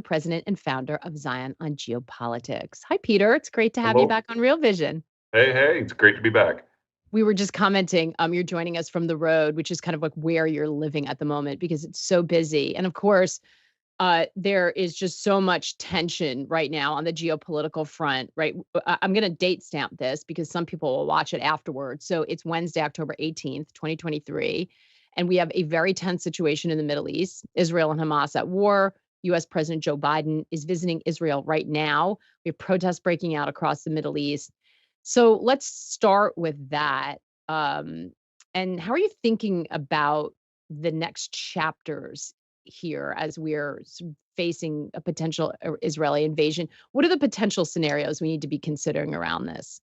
president and founder of Zeihan on geopolitics. Hi, Peter. It's great to have you Hello. back on Real Vision. Hey, it's great to be back. We were just commenting, you're joining us from the road, which is kind of like where you're living at the moment because it's so busy. And of course, there is just so much tension right now on the geopolitical front, right? I'm going to date stamp this because some people will watch it afterwards. So it's Wednesday, October 18th, 2023. And we have a very tense situation in the Middle East, Israel and Hamas at war. US President Joe Biden is visiting Israel right now. We have protests breaking out across the Middle East. So let's start with that. Um, and how are you thinking about the next chapters here as we're facing a potential Israeli invasion? What are the potential scenarios we need to be considering around this?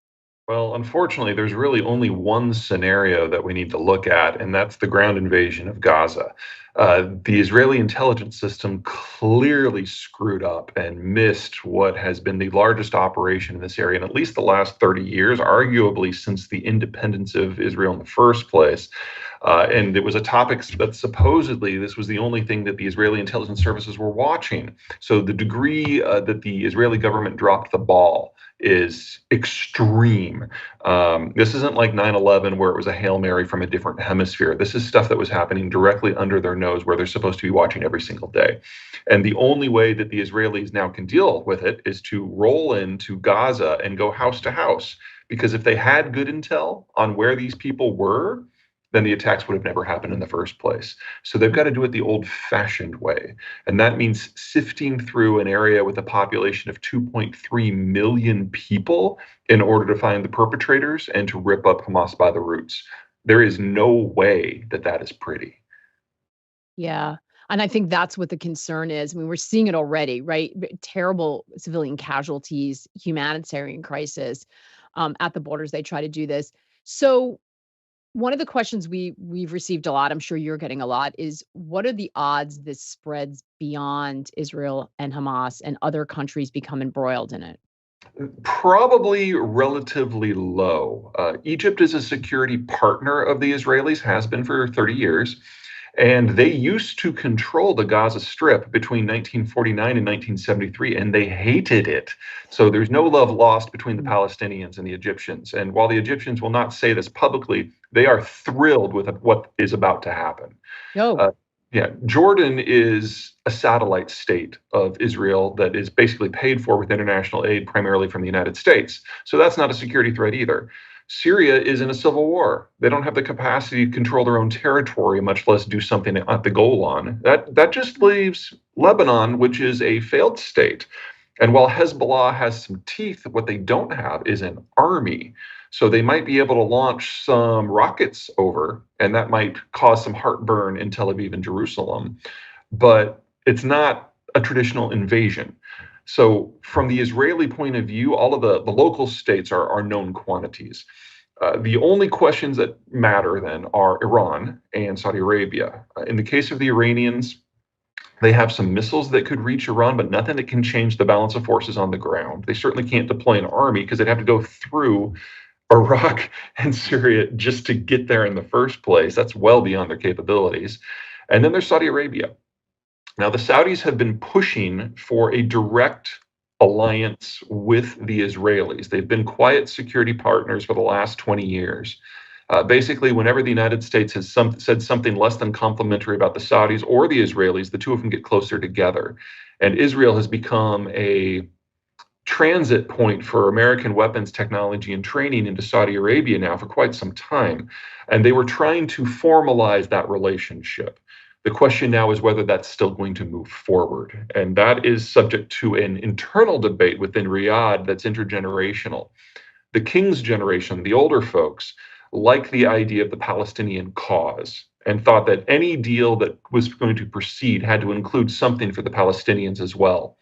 Well, unfortunately, there's really only one scenario that we need to look at, and that's the ground invasion of Gaza. The Israeli intelligence system clearly screwed up and missed what has been the largest operation in this area in at least the last 30 years, arguably since the independence of Israel in the first place. And it was a topic that supposedly this was the only thing that the Israeli intelligence services were watching. So the degree that the Israeli government dropped the ball is extreme. This isn't like 9/11 where it was a Hail Mary from a different hemisphere. This is stuff that was happening directly under their nose where they're supposed to be watching every single day. And the only way that the Israelis now can deal with it is to roll into Gaza and go house to house. Because if they had good intel on where these people were, then the attacks would have never happened in the first place. So they've got to do it the old fashioned way. And that means sifting through an area with a population of 2.3 million people in order to find the perpetrators and to rip up Hamas by the roots. There is no way that that is pretty. Yeah. And I think that's what the concern is. I mean, we're seeing it already, right? Terrible civilian casualties, humanitarian crisis at the borders. They try to do this. So one of the questions we've received a lot, I'm sure you're getting a lot, is what are the odds this spreads beyond Israel and Hamas and other countries become embroiled in it? Probably relatively low. Egypt is a security partner of the Israelis, has been for 30 years. And they used to control the Gaza Strip between 1949 and 1973, and they hated it. So there's no love lost between the Mm. Palestinians and the Egyptians. And while the Egyptians will not say this publicly, they are thrilled with what is about to happen. No. Uh, yeah, Jordan is a satellite state of Israel that is basically paid for with international aid, primarily from the United States. So that's not a security threat either. Syria is in a civil war. They don't have the capacity to control their own territory, much less do something at the Golan. That just leaves Lebanon, which is a failed state. And while Hezbollah has some teeth, what they don't have is an army. So they might be able to launch some rockets over, and that might cause some heartburn in Tel Aviv and Jerusalem. But it's not a traditional invasion. So, from the Israeli point of view, all of the local states are known quantities. The only questions that matter then are Iran and Saudi Arabia. In the case of the Iranians, they have some missiles that could reach Iran, but nothing that can change the balance of forces on the ground. They certainly can't deploy an army because they'd have to go through Iraq and Syria just to get there in the first place. That's well beyond their capabilities. And then there's Saudi Arabia. Now, the Saudis have been pushing for a direct alliance with the Israelis. They've been quiet security partners for the last 20 years. Basically, whenever the United States has said something less than complimentary about the Saudis or the Israelis, the two of them get closer together. And Israel has become a transit point for American weapons technology and training into Saudi Arabia now for quite some time. And they were trying to formalize that relationship. The question now is whether that's still going to move forward. And that is subject to an internal debate within Riyadh that's intergenerational. The King's generation, the older folks, liked the idea of the Palestinian cause and thought that any deal that was going to proceed had to include something for the Palestinians as well.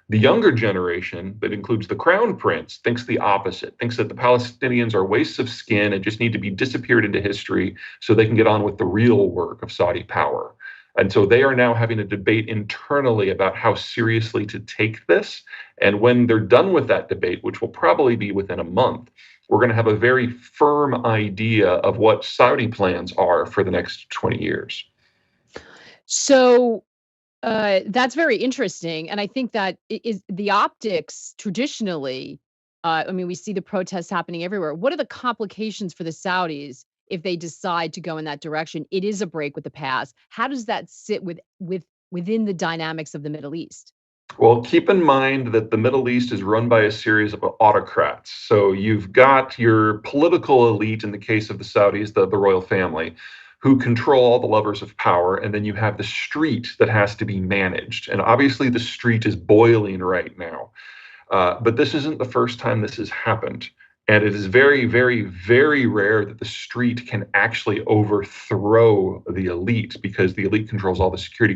The younger generation, that includes the crown prince, thinks the opposite, thinks that the Palestinians are wastes of skin and just need to be disappeared into history so they can get on with the real work of Saudi power. And so they are now having a debate internally about how seriously to take this. And when they're done with that debate, which will probably be within a month, we're going to have a very firm idea of what Saudi plans are for the next 20 years. So That's very interesting, and I think that is the optics traditionally. I mean, we see the protests happening everywhere. What are the complications for the Saudis if they decide to go in that direction? It is a break with the past. How does that sit within the dynamics of the Middle East? Well, keep in mind that the Middle East is run by a series of autocrats. So you've got your political elite, in the case of the Saudis, the royal family, who control all the levers of power. And then you have the street that has to be managed. And obviously, the street is boiling right now. But this isn't the first time this has happened. And it is very, very, very rare that the street can actually overthrow the elite, because the elite controls all the security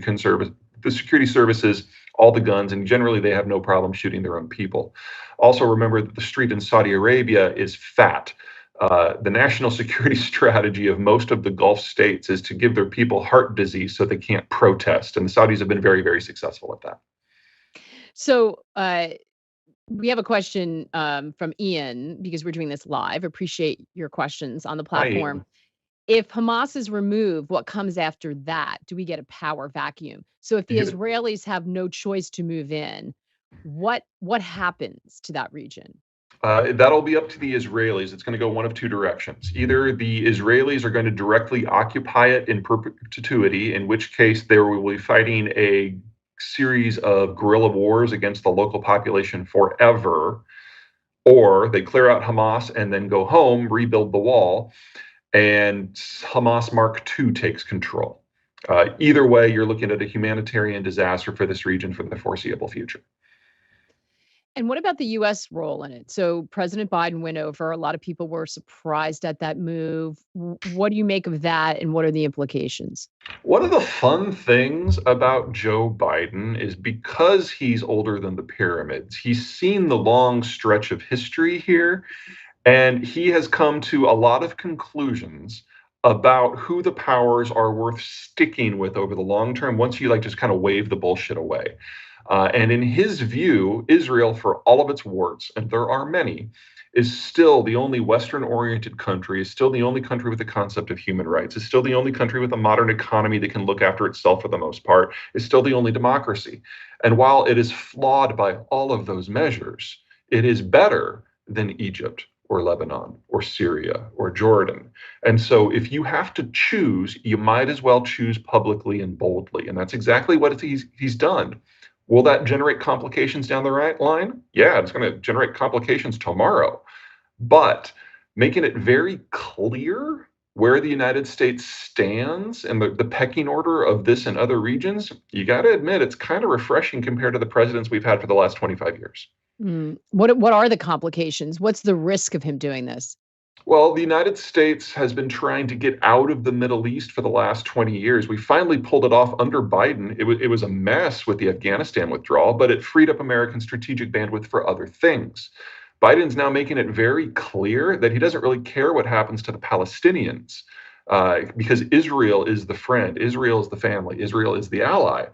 services, all the guns, and generally they have no problem shooting their own people. Also, remember that the street in Saudi Arabia is fat. The national security strategy of most of the Gulf states is to give their people heart disease so they can't protest. And the Saudis have been very, very successful at that. So, we have a question from Ian because we're doing this live. Appreciate your questions on the Hi, platform. Ian. If Hamas is removed, what comes after that? Do we get a power vacuum? So if the Israelis have no choice to move in, what happens to that region? That'll be up to the Israelis. It's going to go one of two directions. Either the Israelis are going to directly occupy it in perpetuity, in which case they will be fighting a series of guerrilla wars against the local population forever, or they clear out Hamas and then go home, rebuild the wall, and Hamas Mark II takes control. Either way, you're looking at a humanitarian disaster for this region for the foreseeable future. And what about the US role in it? So President Biden went over. A lot of people were surprised at that move. What do you make of that and what are the implications? One of the fun things about Joe Biden is, because he's older than the pyramids, he's seen the long stretch of history here, and he has come to a lot of conclusions about who the powers are worth sticking with over the long term once you just kind of wave the bullshit away. And in his view, Israel, for all of its warts, and there are many, is still the only Western-oriented country, is still the only country with the concept of human rights, is still the only country with a modern economy that can look after itself for the most part, is still the only democracy. And while it is flawed by all of those measures, it is better than Egypt or Lebanon or Syria or Jordan. And so if you have to choose, you might as well choose publicly and boldly. And that's exactly what he's done. Will that generate complications down the right line? Yeah, it's going to generate complications tomorrow. But making it very clear where the United States stands and the pecking order of this and other regions, you got to admit it's kind of refreshing compared to the presidents we've had for the last 25 years. What are the complications? What's the risk of him doing this? Well, the United States has been trying to get out of the Middle East for the last 20 years. We finally pulled it off under Biden. It was a mess with the Afghanistan withdrawal, but it freed up American strategic bandwidth for other things. Biden's now making it very clear that he doesn't really care what happens to the Palestinians, because Israel is the friend, Israel is the family, Israel is the ally.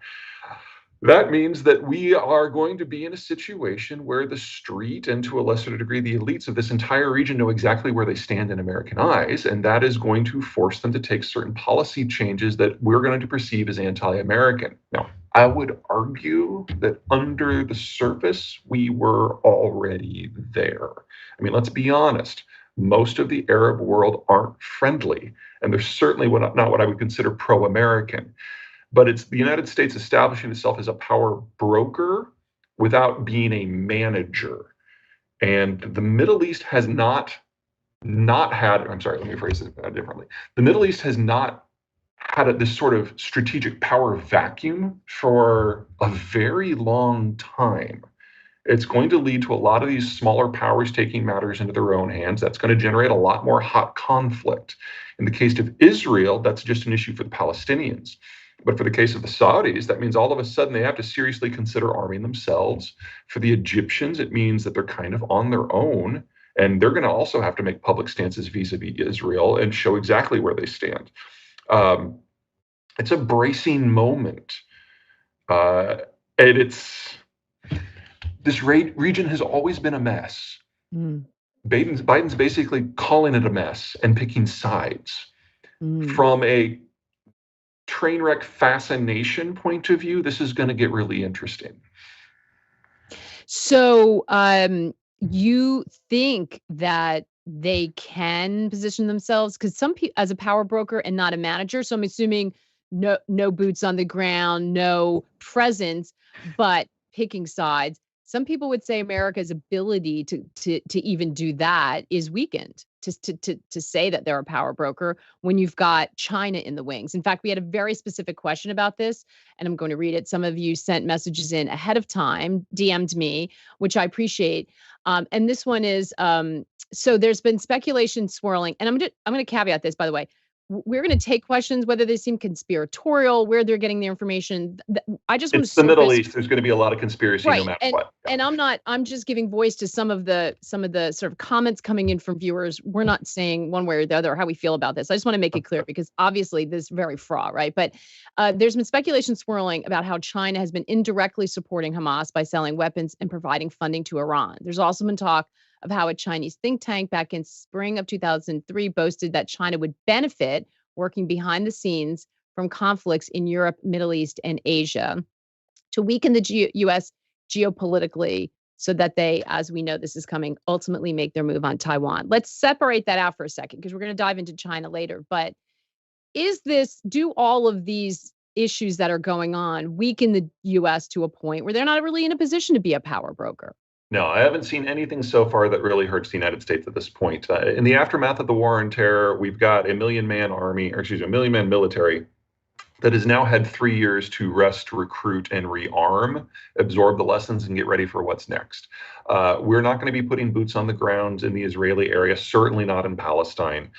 That means that we are going to be in a situation where the street, and to a lesser degree, the elites of this entire region, know exactly where they stand in American eyes. And that is going to force them to take certain policy changes that we're going to perceive as anti-American. Now, I would argue that under the surface, we were already there. I mean, let's be honest. Most of the Arab world aren't friendly, and they're certainly not what I would consider pro-American. But it's the United States establishing itself as a power broker without being a manager. And the Middle East has not had, I'm sorry, let me phrase it differently. The Middle East has not had this sort of strategic power vacuum for a very long time. It's going to lead to a lot of these smaller powers taking matters into their own hands. That's going to generate a lot more hot conflict. In the case of Israel, that's just an issue for the Palestinians. But for the case of the Saudis, that means all of a sudden they have to seriously consider arming themselves. For the Egyptians, it means that they're kind of on their own, and they're going to also have to make public stances vis-a-vis Israel and show exactly where they stand. It's a bracing moment. And this region has always been a mess. Biden's basically calling it a mess and picking sides from a train wreck fascination point of view, this is going to get really interesting. So, you think that they can position themselves because some people as a power broker and not a manager. So I'm assuming no boots on the ground, no presence, but picking sides. Some people would say America's ability to even do that is weakened. To say that they're a power broker when you've got China in the wings. In fact, we had a very specific question about this, and I'm going to read it. Some of you sent messages in ahead of time, DM'd me, which I appreciate. And this one is so there's been speculation swirling, and I'm going to caveat this, by the way. We're going to take questions whether they seem conspiratorial, where they're getting their information. I just want to It's the Middle surface. East. There's going to be a lot of conspiracy no Right. matter And what. Yeah. and I'm just giving voice to some of the sort of comments coming in from viewers. We're not saying one way or the other how we feel about this. I just want to make it clear because obviously this is very fraught, right? But there's been speculation swirling about how China has been indirectly supporting Hamas by selling weapons and providing funding to Iran. There's also been talk of how a Chinese think tank back in spring of 2003 boasted that China would benefit working behind the scenes from conflicts in Europe, Middle East, and Asia to weaken the U.S. geopolitically so that they, as we know this is coming, ultimately make their move on Taiwan. Let's separate that out for a second because we're going to dive into China later. But do all of these issues that are going on weaken the U.S. to a point where they're not really in a position to be a power broker? No, I haven't seen anything so far that really hurts the United States at this point. In the aftermath of the war on terror, we've got a million-man army, or excuse me, a million-man military that has now had 3 years to rest, recruit, and rearm, absorb the lessons, and get ready for what's next. We're not going to be putting boots on the ground in the Israeli area, certainly not in Palestine.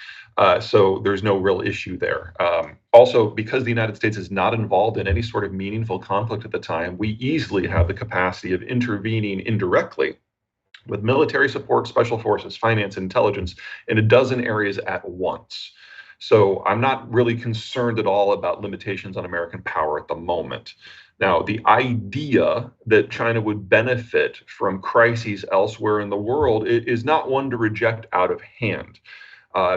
So there's no real issue there. Also, because the United States is not involved in any sort of meaningful conflict at the time, we easily have the capacity of intervening indirectly with military support, special forces, finance, intelligence in a dozen areas at once. So I'm not really concerned at all about limitations on American power at the moment. Now, the idea that China would benefit from crises elsewhere in the world is not one to reject out of hand.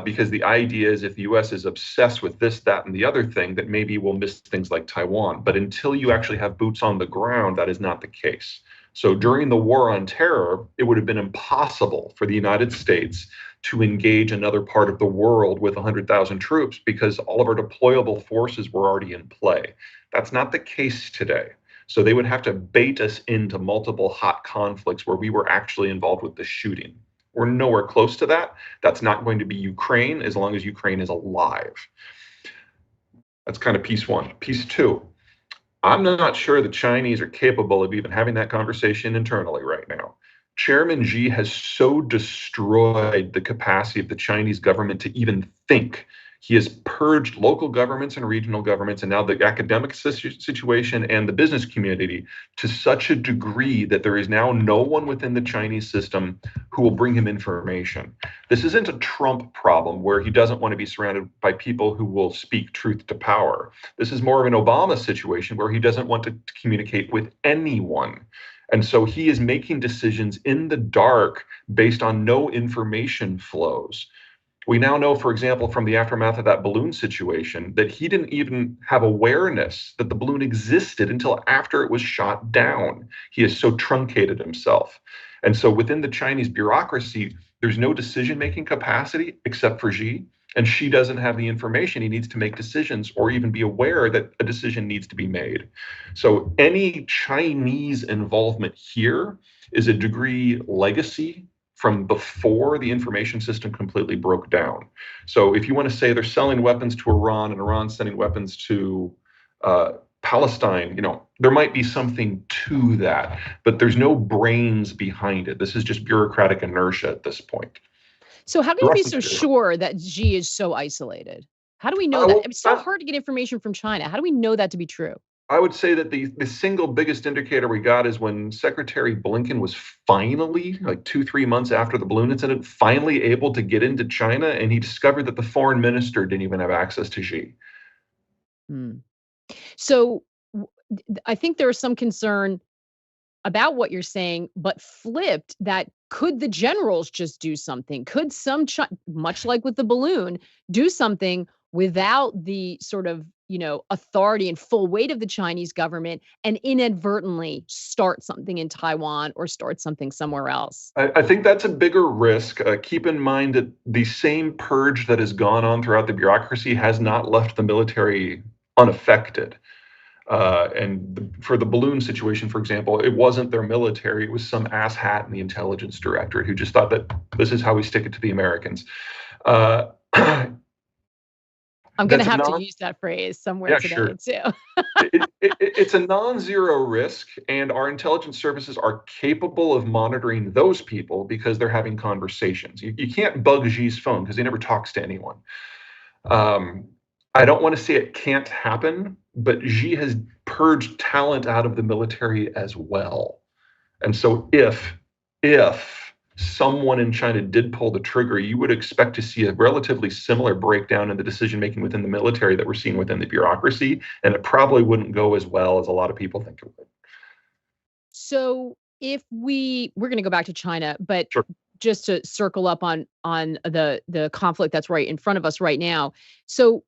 Because the idea is if the US is obsessed with this, that, and the other thing, that maybe we'll miss things like Taiwan. But until you actually have boots on the ground, that is not the case. So during the war on terror, it would have been impossible for the United States to engage another part of the world with 100,000 troops because all of our deployable forces were already in play. That's not the case today. So they would have to bait us into multiple hot conflicts where we were actually involved with the shooting. We're nowhere close to that. That's not going to be Ukraine as long as Ukraine is alive. That's kind of piece one. Piece two, I'm not sure the Chinese are capable of even having that conversation internally right now. Chairman Xi has so destroyed the capacity of the Chinese government to even think. He has purged local governments and regional governments and now the academic situation and the business community to such a degree that there is now no one within the Chinese system who will bring him information. This isn't a Trump problem where he doesn't want to be surrounded by people who will speak truth to power. This is more of an Obama situation where he doesn't want to communicate with anyone. And so he is making decisions in the dark based on no information flows. We now know, for example, from the aftermath of that balloon situation, that he didn't even have awareness that the balloon existed until after it was shot down. He has so truncated himself. And so within the Chinese bureaucracy, there's no decision-making capacity except for Xi. And Xi doesn't have the information he needs to make decisions or even be aware that a decision needs to be made. So any Chinese involvement here is a degree legacy from before the information system completely broke down. So if you want to say they're selling weapons to Iran and Iran's sending weapons to Palestine, there might be something to that, but there's no brains behind it. This is just bureaucratic inertia at this point. So how can you be so sure that Xi is so isolated? How do we know that? It's so hard to get information from China. How do we know that to be true? I would say that the single biggest indicator we got is when Secretary Blinken was finally, like 2-3 months after the balloon incident, finally able to get into China, and he discovered that the foreign minister didn't even have access to Xi. So I think there is some concern about what you're saying, but flipped that could the generals just do something? Could much like with the balloon, do something without the sort of authority and full weight of the Chinese government and inadvertently start something in Taiwan or start something somewhere else? I think that's a bigger risk. Keep in mind that the same purge that has gone on throughout the bureaucracy has not left the military unaffected. For the balloon situation, for example, it wasn't their military. It was some asshat in the intelligence directorate who just thought that this is how we stick it to the Americans. Uh, I'm going to that's a have to non use that phrase somewhere Yeah, today sure. too. It's a non-zero risk, and our intelligence services are capable of monitoring those people because they're having conversations. You can't bug Xi's phone because he never talks to anyone. Um, I don't want to say it can't happen, but Xi has purged talent out of the military as well. And so if someone in China did pull the trigger, you would expect to see a relatively similar breakdown in the decision making within the military that we're seeing within the bureaucracy, and it probably wouldn't go as well as a lot of people think it would. So if we're going to go back to China, but Sure. just to circle up on the conflict that's right in front of us right now. So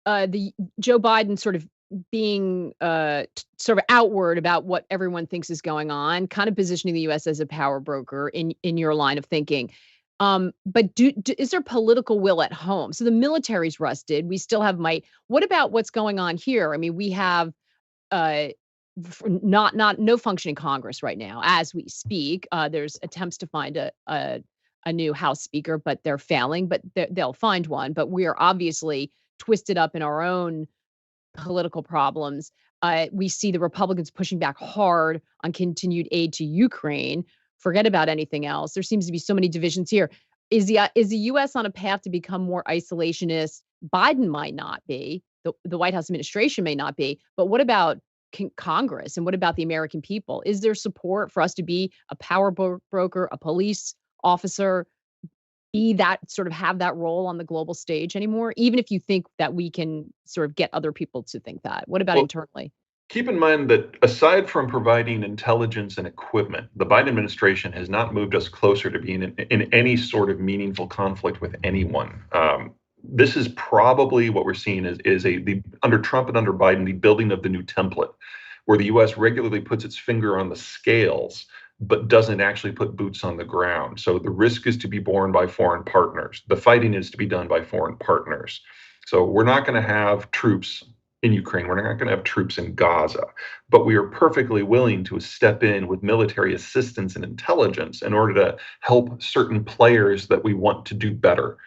the Joe Biden sort of being sort of outward about what everyone thinks is going on, kind of positioning the US as a power broker in your line of thinking. But is there political will at home? So the military's rusted. We still have might. What about what's going on here? I mean, we have uh not no functioning Congress right now as we speak. There's attempts to find a new House Speaker, but they're failing. But they'll find one. But we are obviously twisted up in our own political problems. We see the Republicans pushing back hard on continued aid to Ukraine. Forget about anything else. There seems to be so many divisions here. Is the U.S. on a path to become more isolationist? Biden might not be. The White House administration may not be. But what about Congress and what about the American people? Is there support for us to be a power broker, a police officer, be that sort of have that role on the global stage anymore, even if you think that we can sort of get other people to think that? What about Well, internally? keep in mind that aside from providing intelligence and equipment, the Biden administration has not moved us closer to being in any sort of meaningful conflict with anyone. This is probably what we're seeing under Trump and under Biden, the building of the new template, where the U.S. regularly puts its finger on the scales, but doesn't actually put boots on the ground. So the risk is to be borne by foreign partners. The fighting is to be done by foreign partners. So we're not going to have troops in Ukraine. We're not going to have troops in Gaza, but we are perfectly willing to step in with military assistance and intelligence in order to help certain players that we want to do better.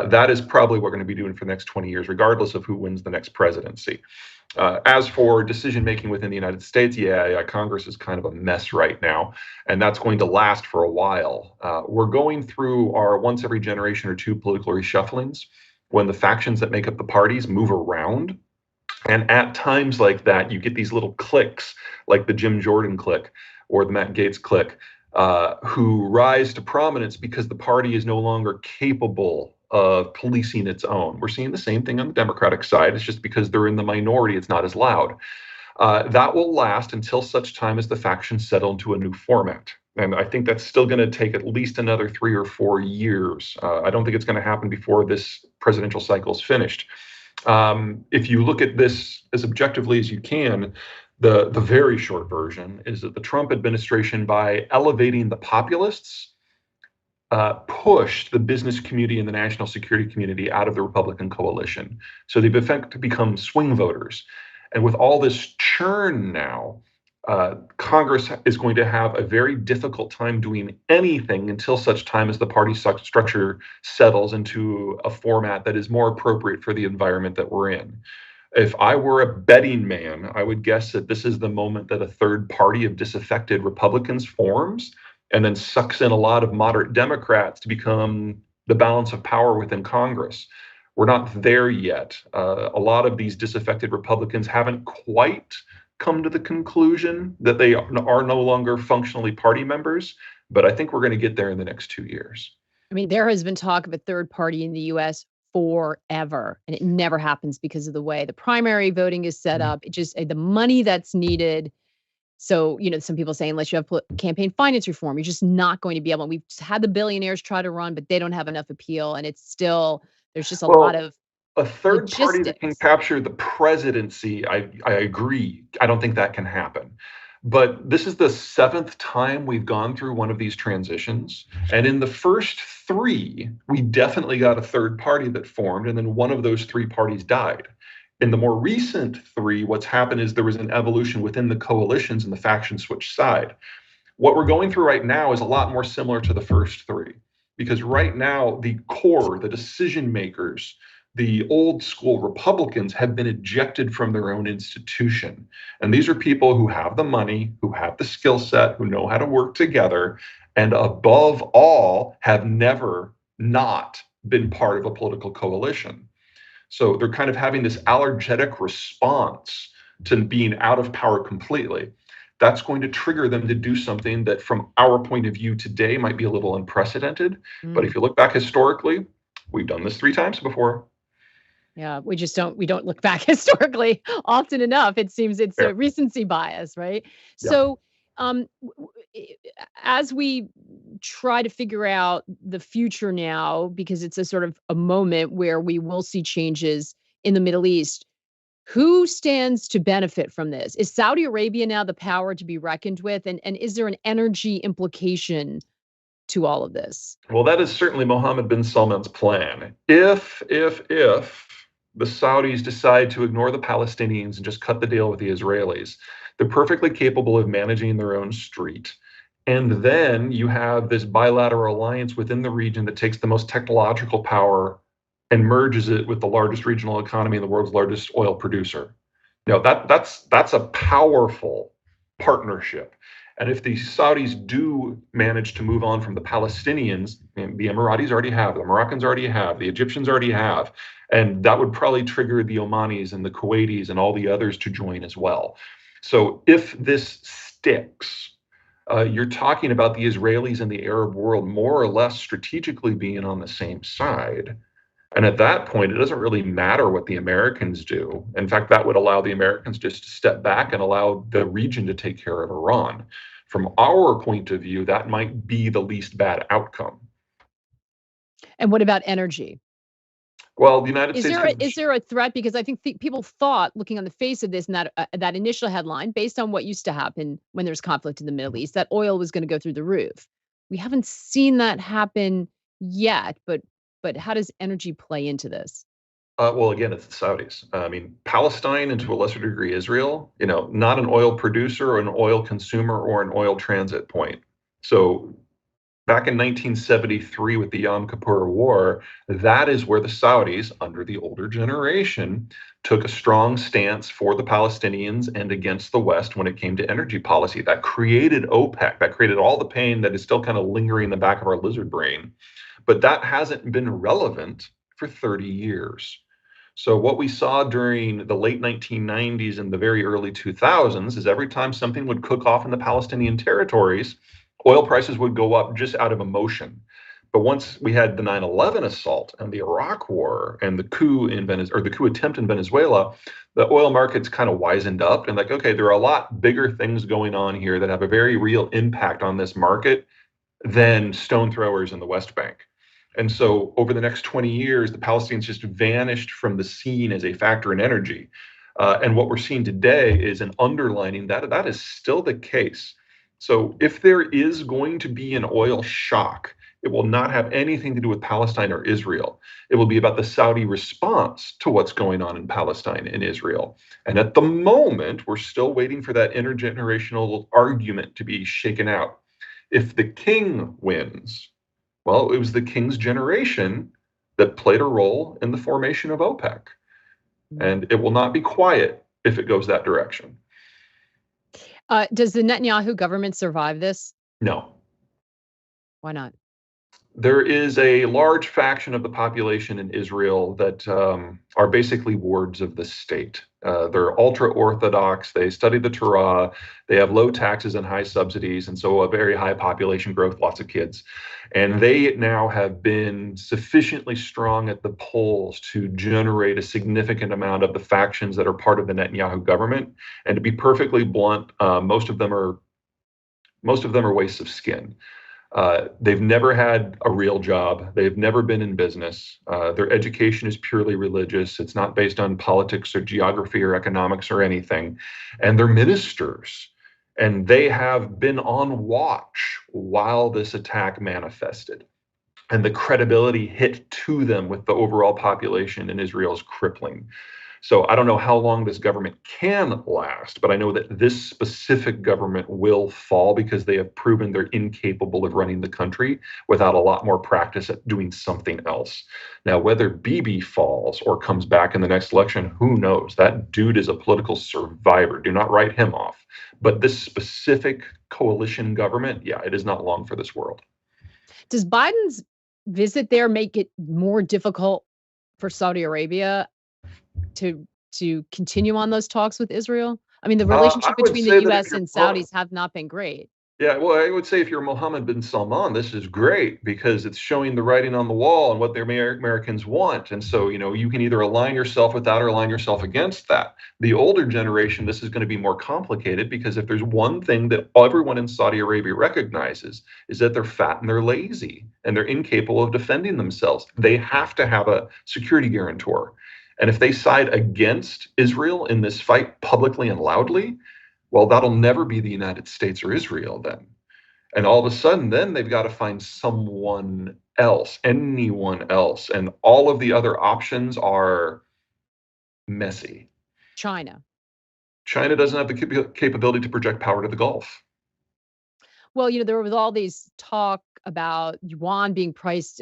That is probably what we're going to be doing for the next 20 years, regardless of who wins the next presidency. As for decision making within the United States, yeah, Congress is kind of a mess right now, and that's going to last for a while. We're going through our once every generation or two political reshufflings when the factions that make up the parties move around. And at times like that, you get these little cliques, like the Jim Jordan clique or the Matt Gaetz clique, who rise to prominence because the party is no longer capable of policing its own. We're seeing the same thing on the Democratic side. It's just because they're in the minority, it's not as loud. That will last until such time as the factions settle into a new format. And I think that's still going to take at least another 3 or 4 years. I don't think it's going to happen before this presidential cycle is finished. If you look at this as objectively as you can, the very short version is that the Trump administration, by elevating the populists, pushed the business community and the national security community out of the Republican coalition. So they've effectively become swing voters. And with all this churn now, Congress is going to have a very difficult time doing anything until such time as the party structure settles into a format that is more appropriate for the environment that we're in. If I were a betting man, I would guess that this is the moment that a third party of disaffected Republicans forms and then sucks in a lot of moderate Democrats to become the balance of power within Congress. We're not there yet. A lot of these disaffected Republicans haven't quite come to the conclusion that they are no longer functionally party members, but I think we're going to get there in the next 2 years. I mean, there has been talk of a third party in the US forever, and it never happens because of the way the primary voting is set up. It just the money that's needed. So, some people say unless you have campaign finance reform, you're just not going to be able. We've had the billionaires try to run, but they don't have enough appeal, and it's still there's just a lot Well, of A third party that can Logistics. capture the presidency, I agree. I don't think that can happen. But this is the seventh time we've gone through one of these transitions. And in the first three, we definitely got a third party that formed, and then one of those three parties died. In the more recent three, what's happened is there was an evolution within the coalitions and the faction switch side. What we're going through right now is a lot more similar to the first three, because right now, the core, the decision makers, the old school Republicans have been ejected from their own institution. And these are people who have the money, who have the skill set, who know how to work together, and above all, have never not been part of a political coalition. So they're kind of having this allergic response to being out of power completely. That's going to trigger them to do something that, from our point of view today, might be a little unprecedented. But Mm. if you look back historically, we've done this three times before. Yeah, we don't look back historically often enough. It seems it's Yeah. a recency bias, right? Yeah. So, as we try to figure out the future now, because it's a sort of a moment where we will see changes in the Middle East, who stands to benefit from this? Is Saudi Arabia now the power to be reckoned with? And is there an energy implication to all of this? Well, that is certainly Mohammed bin Salman's plan. If the Saudis decide to ignore the Palestinians and just cut the deal with the Israelis, they're perfectly capable of managing their own street. And then you have this bilateral alliance within the region that takes the most technological power and merges it with the largest regional economy and the world's largest oil producer. That's a powerful partnership. And if the Saudis do manage to move on from the Palestinians, and the Emiratis already have, the Moroccans already have, the Egyptians already have, and that would probably trigger the Omanis and the Kuwaitis and all the others to join as well. So if this sticks, you're talking about the Israelis and the Arab world more or less strategically being on the same side. And at that point, it doesn't really matter what the Americans do. In fact, that would allow the Americans just to step back and allow the region to take care of Iran. From our point of view, that might be the least bad outcome. And what about energy? Well, the United Is States there has. a threat? Because I think people thought, looking on the face of this and that initial headline, based on what used to happen when there's conflict in the Middle East, that oil was going to go through the roof. We haven't seen that happen yet, but how does energy play into this? Well, again, it's the Saudis. I mean, Palestine and to a lesser degree Israel, not an oil producer or an oil consumer or an oil transit point. So back in 1973 with the Yom Kippur War, that is where the Saudis, under the older generation, took a strong stance for the Palestinians and against the West when it came to energy policy. That created OPEC, that created all the pain that is still kind of lingering in the back of our lizard brain. But that hasn't been relevant for 30 years. So what we saw during the late 1990s and the very early 2000s is every time something would cook off in the Palestinian territories, oil prices would go up just out of emotion. But once we had the 9/11 assault and the Iraq War and the coup in Venezuela, or the coup attempt in Venezuela, the oil markets kind of wisened up and like, okay, there are a lot bigger things going on here that have a very real impact on this market than stone throwers in the West Bank. And so over the next 20 years, the Palestinians just vanished from the scene as a factor in energy. And what we're seeing today is an underlining that that is still the case. So if there is going to be an oil shock, it will not have anything to do with Palestine or Israel. It will be about the Saudi response to what's going on in Palestine and Israel. And at the moment, we're still waiting for that intergenerational argument to be shaken out. If the king wins, well, it was the king's generation that played a role in the formation of OPEC. Mm. And it will not be quiet if it goes that direction. Does the Netanyahu government survive this? No. Why not? There is a large faction of the population in Israel that are basically wards of the state. They're ultra Orthodox. They study the Torah. They have low taxes and high subsidies, and so a very high population growth, lots of kids. And they now have been sufficiently strong at the polls to generate a significant amount of the factions that are part of the Netanyahu government. And to be perfectly blunt, most of them are wastes of skin. They've never had a real job. They've never been in business. Their education is purely religious. It's not based on politics or geography or economics or anything. And they're ministers. And they have been on watch while this attack manifested. And the credibility hit to them with the overall population in Israel is crippling. So I don't know how long this government can last, but I know that this specific government will fall because they have proven they're incapable of running the country without a lot more practice at doing something else. Now, whether Bibi falls or comes back in the next election, who knows? That dude is a political survivor. Do not write him off. But this specific coalition government, yeah, it is not long for this world. Does Biden's visit there make it more difficult for Saudi Arabia to continue on those talks with Israel? I mean, the I relationship would between say the that if US you're and Saudis have not been great. Yeah, well, I would say if you're Mohammed bin Salman, this is great because it's showing the writing on the wall and what the Americans want. And so, you can either align yourself with that or align yourself against that. The older generation, this is going to be more complicated because if there's one thing that everyone in Saudi Arabia recognizes is that they're fat and they're lazy and they're incapable of defending themselves. They have to have a security guarantor. And if they side against Israel in this fight publicly and loudly, well, that'll never be the United States or Israel then. And all of a sudden, then they've got to find someone else, anyone else. And all of the other options are messy. China. China doesn't have the capability to project power to the Gulf. Well, there was all these talk about yuan being priced,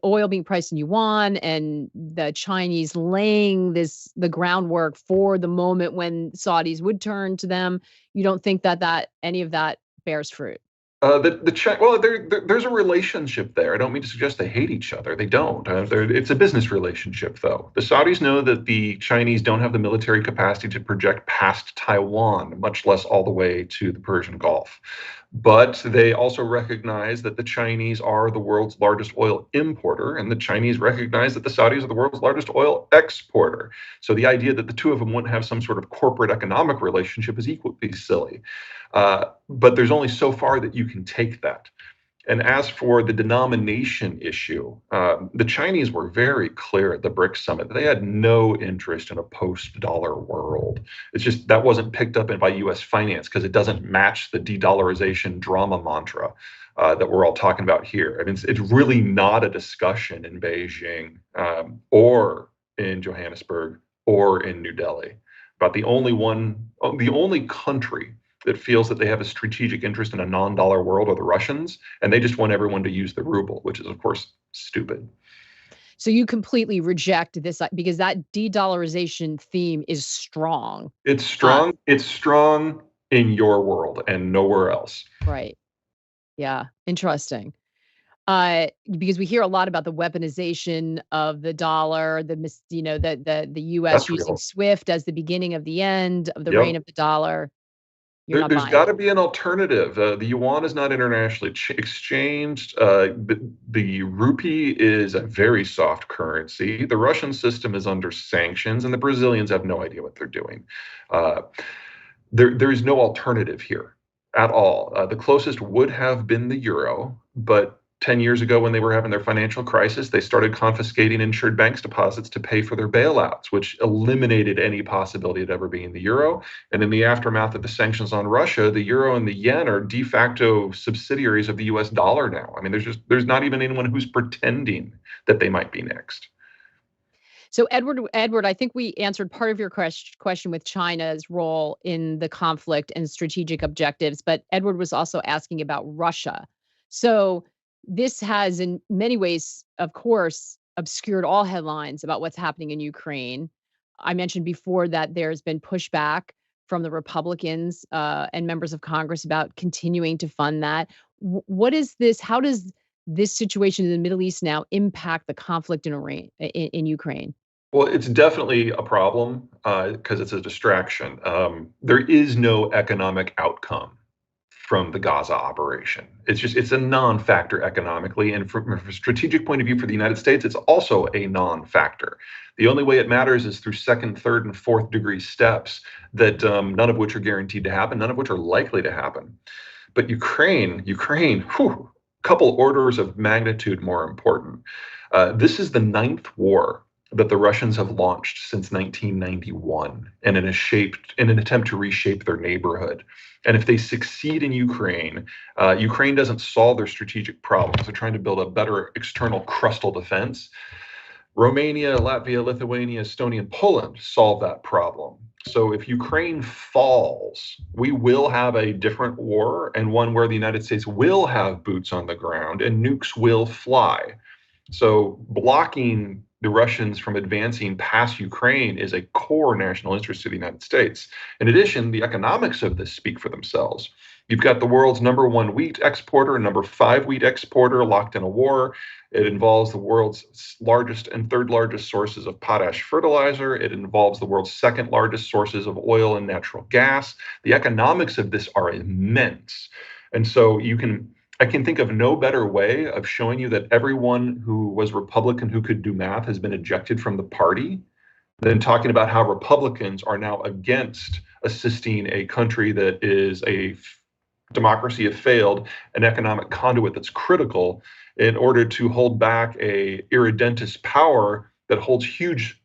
oil being priced in yuan, and the Chinese laying the groundwork for the moment when Saudis would turn to them. You don't think that any of that bears fruit? Well, there's a relationship there. I don't mean to suggest they hate each other. They don't. It's a business relationship, though. The Saudis know that the Chinese don't have the military capacity to project past Taiwan, much less all the way to the Persian Gulf. But they also recognize that the Chinese are the world's largest oil importer, and the Chinese recognize that the Saudis are the world's largest oil exporter. So the idea that the two of them wouldn't have some sort of corporate economic relationship is equally silly. But there's only so far that you can take that. And as for the denomination issue, the Chinese were very clear at the BRICS summit that they had no interest in a post-dollar world. It's just that wasn't picked up by U.S. finance because it doesn't match the de-dollarization drama mantra that we're all talking about here. I mean, it's really not a discussion in Beijing or in Johannesburg or in New Delhi about the only country that feels that they have a strategic interest in a non-dollar world are the Russians, and they just want everyone to use the ruble, which is, of course, stupid. So you completely reject this because that de-dollarization theme is strong. It's strong. It's strong in your world and nowhere else. Right. Yeah. Interesting. Because we hear a lot about the weaponization of the dollar, the U.S. That's using real. SWIFT as the beginning of the end of the Yep. reign of the dollar. There's got to be an alternative. The yuan is not internationally exchanged. The rupee is a very soft currency. The Russian system is under sanctions, and the Brazilians have no idea what they're doing. There is no alternative here at all. The closest would have been the euro, but 10 years ago, when they were having their financial crisis, they started confiscating insured banks' deposits to pay for their bailouts, which eliminated any possibility of ever being the euro. And in the aftermath of the sanctions on Russia, the euro and the yen are de facto subsidiaries of the US dollar now. I mean, there's not even anyone who's pretending that they might be next. So Edward, I think we answered part of your question with China's role in the conflict and strategic objectives, but Edward was also asking about Russia. So this has in many ways, of course, obscured all headlines about what's happening in Ukraine. I mentioned before that there's been pushback from the Republicans and members of Congress about continuing to fund that. What is this? How does this situation in the Middle East now impact the conflict in Ukraine? Well, it's definitely a problem because it's a distraction. There is no economic outcome from the Gaza operation. It's a non-factor economically. And from a strategic point of view for the United States, it's also a non-factor. The only way it matters is through second, third, and fourth degree steps that none of which are guaranteed to happen, none of which are likely to happen. But Ukraine, whew, couple orders of magnitude more important. This is the ninth war that the Russians have launched since 1991, and in an attempt to reshape their neighborhood. And if they succeed in Ukraine, Ukraine doesn't solve their strategic problems. They're trying to build a better external crustal defense. Romania, Latvia, Lithuania, Estonia, and Poland solve that problem. So if Ukraine falls, we will have a different war, and one where the United States will have boots on the ground and nukes will fly. So blocking the Russians from advancing past Ukraine is a core national interest to the United States. In addition, the economics of this speak for themselves. You've got the world's number one wheat exporter and number five wheat exporter locked in a war. It involves the world's largest and third largest sources of potash fertilizer. It involves the world's second largest sources of oil and natural gas. The economics of this are immense. And so I can think of no better way of showing you that everyone who was Republican who could do math has been ejected from the party than talking about how Republicans are now against assisting a country that is a democracy have failed, an economic conduit that's critical in order to hold back a irredentist power that holds huge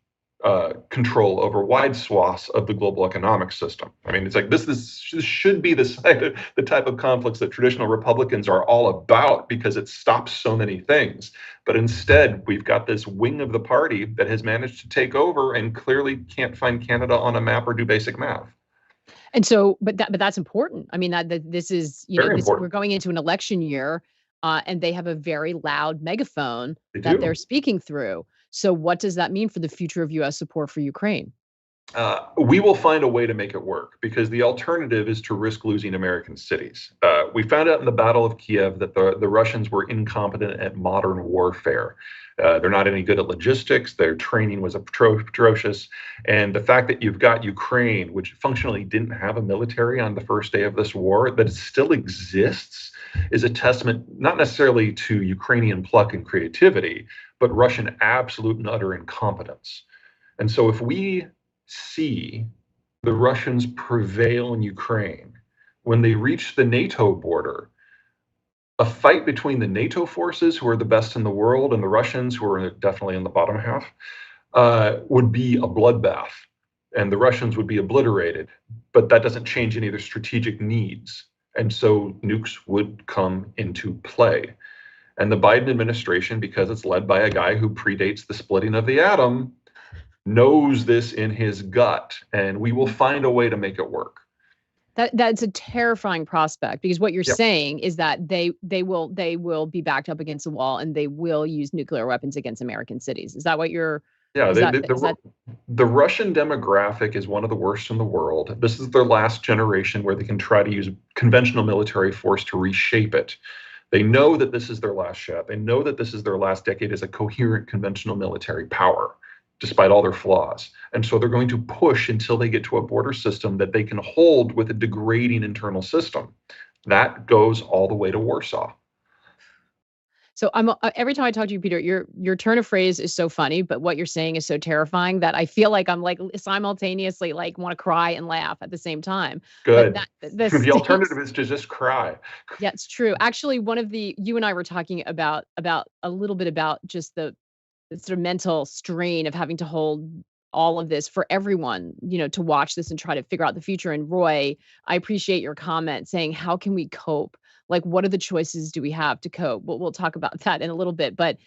control over wide swaths of the global economic system. I mean, it's like this should be the type of conflicts that traditional Republicans are all about because it stops so many things. But instead, we've got this wing of the party that has managed to take over and clearly can't find Canada on a map or do basic math. And so, but that's important. I mean, that this is, Very we're important. going into an election year, and they have a very loud megaphone They that they're do. speaking through. So, what does that mean for the future of U.S. support for Ukraine? We will find a way to make it work because the alternative is to risk losing American cities. We found out in the Battle of Kiev that the Russians were incompetent at modern warfare. They're not any good at logistics. Their training was atrocious. And the fact that you've got Ukraine, which functionally didn't have a military on the first day of this war, that it still exists, is a testament not necessarily to Ukrainian pluck and creativity, but Russian absolute and utter incompetence. And so if we see the Russians prevail in Ukraine, when they reach the NATO border, a fight between the NATO forces, who are the best in the world, and the Russians, who are definitely in the bottom half, would be a bloodbath, and the Russians would be obliterated. But that doesn't change any of their strategic needs. And so nukes would come into play. And the Biden administration, because it's led by a guy who predates the splitting of the atom, knows this in his gut, and we will find a way to make it work. That's a terrifying prospect because what you're Yep. saying is that they will be backed up against the wall and they will use nuclear weapons against American cities. Is that what you're? Yeah, Is that is that? the Russian demographic is one of the worst in the world. This is their last generation where they can try to use conventional military force to reshape it. They know that this is their last shot. They know that this is their last decade as a coherent conventional military power, despite all their flaws. And so they're going to push until they get to a border system that they can hold with a degrading internal system. That goes all the way to Warsaw. So every time I talk to you, Peter, your turn of phrase is so funny, but what you're saying is so terrifying that I feel like I'm like simultaneously like want to cry and laugh at the same time. But Good. the The stakes. alternative is to just cry. Yeah, it's true. Actually, you and I were talking about a little bit about just the sort of mental strain of having to hold all of this for everyone, to watch this and try to figure out the future. And Roy, I appreciate your comment saying, how can we cope? Like, what are the choices do we have to cope? We'll talk about that in a little bit, but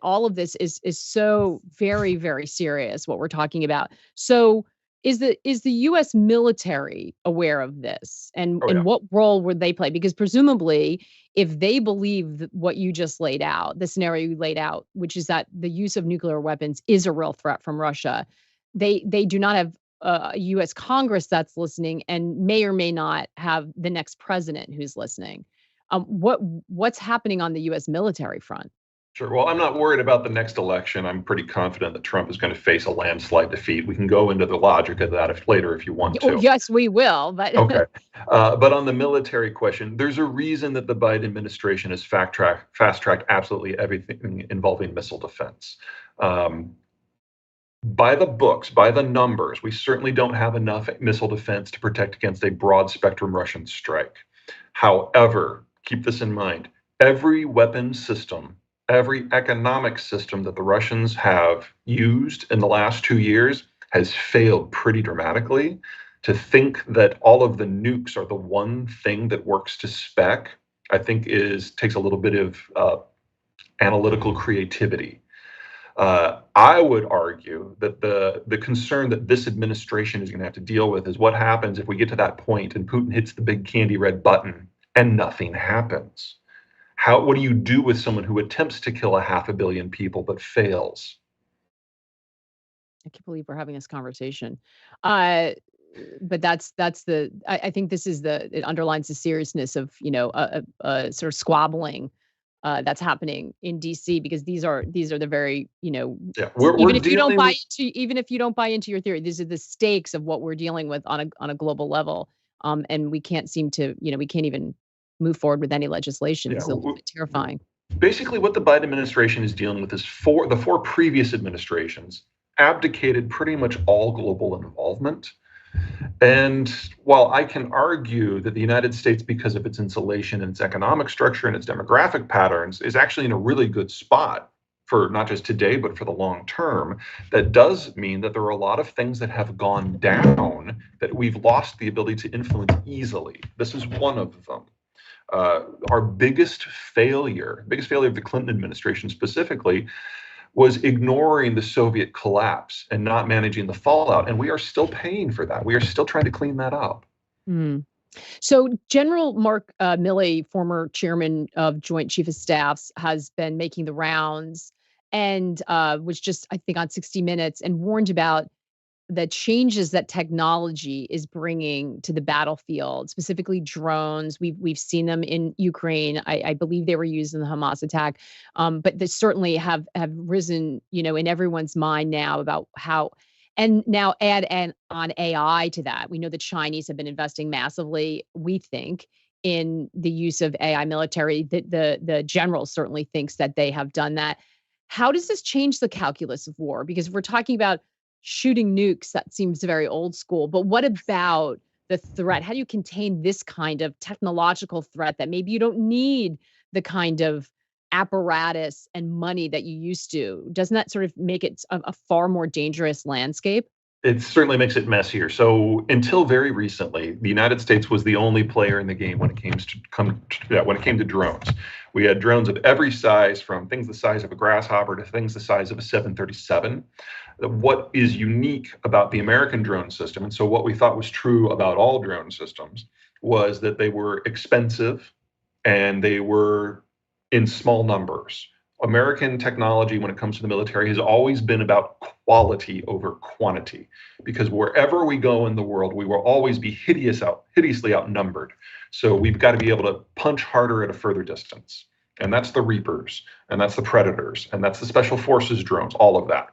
all of this is so very, very serious what we're talking about. So is the US military aware of this? And Oh, yeah. and what role would they play? Because presumably if they believe what you just laid out, the scenario you laid out, which is that the use of nuclear weapons is a real threat from Russia, they do not have a U.S. Congress that's listening, and may or may not have the next president who's listening. What's happening on the U.S. military front? Sure. Well, I'm not worried about the next election. I'm pretty confident that Trump is going to face a landslide defeat. We can go into the logic of that later if you want Oh, to. yes, we will. But Okay. But on the military question, there's a reason that the Biden administration has fast-tracked absolutely everything involving missile defense. By the books, by the numbers, we certainly don't have enough missile defense to protect against a broad spectrum Russian strike. However, keep this in mind, Every weapon system, every economic system that the Russians have used in the last 2 years has failed pretty dramatically. To think that all of the nukes are the one thing that works to spec, I think takes a little bit of analytical creativity. I would argue that the concern that this administration is going to have to deal with is what happens if we get to that point and Putin hits the big candy red button and nothing happens. What do you do with someone who attempts to kill 500 million people but fails? I can't believe we're having this conversation. Uh, but that's I think this is it underlines the seriousness of, sort of squabbling that's happening in DC, because these are the very, Yeah, we're dealing with even if you don't buy into your theory, these are the stakes of what we're dealing with on a global level. And we can't seem to, we can't even move forward with any legislation. yeah. It's a little bit terrifying. Basically, what the Biden administration is dealing with is the four previous administrations abdicated pretty much all global involvement. And while I can argue that the United States, because of its insulation and its economic structure and its demographic patterns, is actually in a really good spot for not just today, but for the long term, that does mean that there are a lot of things that have gone down that we've lost the ability to influence easily. This is one of them. Our biggest failure of the Clinton administration specifically, was ignoring the Soviet collapse and not managing the fallout. And we are still paying for that. We are still trying to clean that up. Mm. So General Mark Milley, former chairman of Joint Chief of Staffs, has been making the rounds and was just, I think, on 60 Minutes and warned about the changes that technology is bringing to the battlefield, specifically drones. We've seen them in Ukraine. I believe they were used in the Hamas attack, but they certainly have risen, in everyone's mind now about how. And now add on AI to that. We know the Chinese have been investing massively, we think, in the use of AI military. The general certainly thinks that they have done that. How does this change the calculus of war? Because we're talking about shooting nukes, that seems very old school. But what about the threat? How do you contain this kind of technological threat that maybe you don't need the kind of apparatus and money that you used to? Doesn't that sort of make it a far more dangerous landscape? It certainly makes it messier. So until very recently, the United States was the only player in the game when it came to drones. We had drones of every size, from things the size of a grasshopper to things the size of a 737. What is unique about the American drone system, and so what we thought was true about all drone systems, was that they were expensive and they were in small numbers. American technology, when it comes to the military, has always been about quality over quantity, because wherever we go in the world, we will always be hideously outnumbered. So we've got to be able to punch harder at a further distance. And that's the Reapers, and that's the Predators, and that's the Special Forces drones, all of that.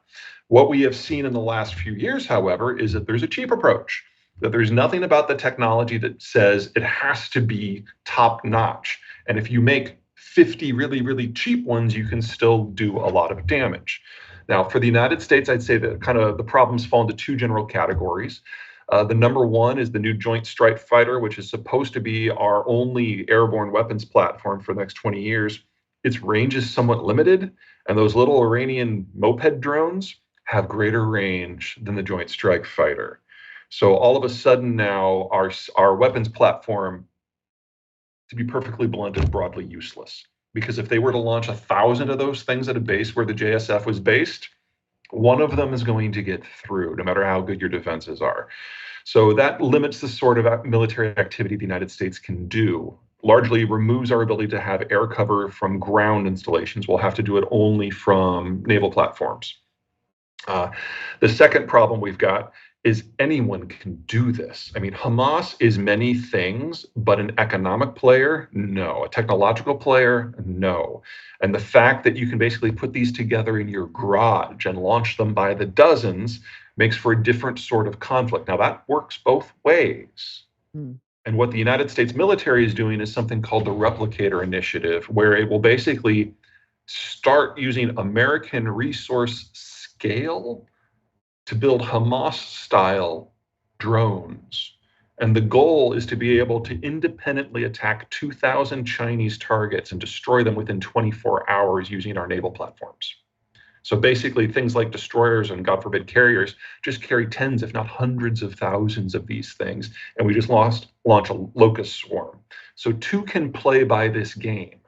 What we have seen in the last few years, however, is that there's a cheap approach, that there's nothing about the technology that says it has to be top notch. And if you make 50 really, really cheap ones, you can still do a lot of damage. Now, for the United States, I'd say that kind of the problems fall into two general categories. The number one is the new Joint Strike Fighter, which is supposed to be our only airborne weapons platform for the next 20 years. Its range is somewhat limited, and those little Iranian moped drones have greater range than the Joint Strike Fighter. So all of a sudden now, our weapons platform, to be perfectly blunt, is broadly useless. Because if they were to launch 1,000 of those things at a base where the JSF was based, one of them is going to get through, no matter how good your defenses are. So that limits the sort of military activity the United States can do, largely removes our ability to have air cover from ground installations. We'll have to do it only from naval platforms. The second problem we've got is anyone can do this. I mean, Hamas is many things, but an economic player, no. A technological player, no. And the fact that you can basically put these together in your garage and launch them by the dozens makes for a different sort of conflict. Now, that works both ways. Mm. And what the United States military is doing is something called the Replicator Initiative, where it will basically start using American resource scale to build Hamas-style drones. And the goal is to be able to independently attack 2,000 Chinese targets and destroy them within 24 hours using our naval platforms. So basically, things like destroyers and, God forbid, carriers just carry tens, if not hundreds of thousands of these things, and we just launch a locust swarm. So two can play by this game,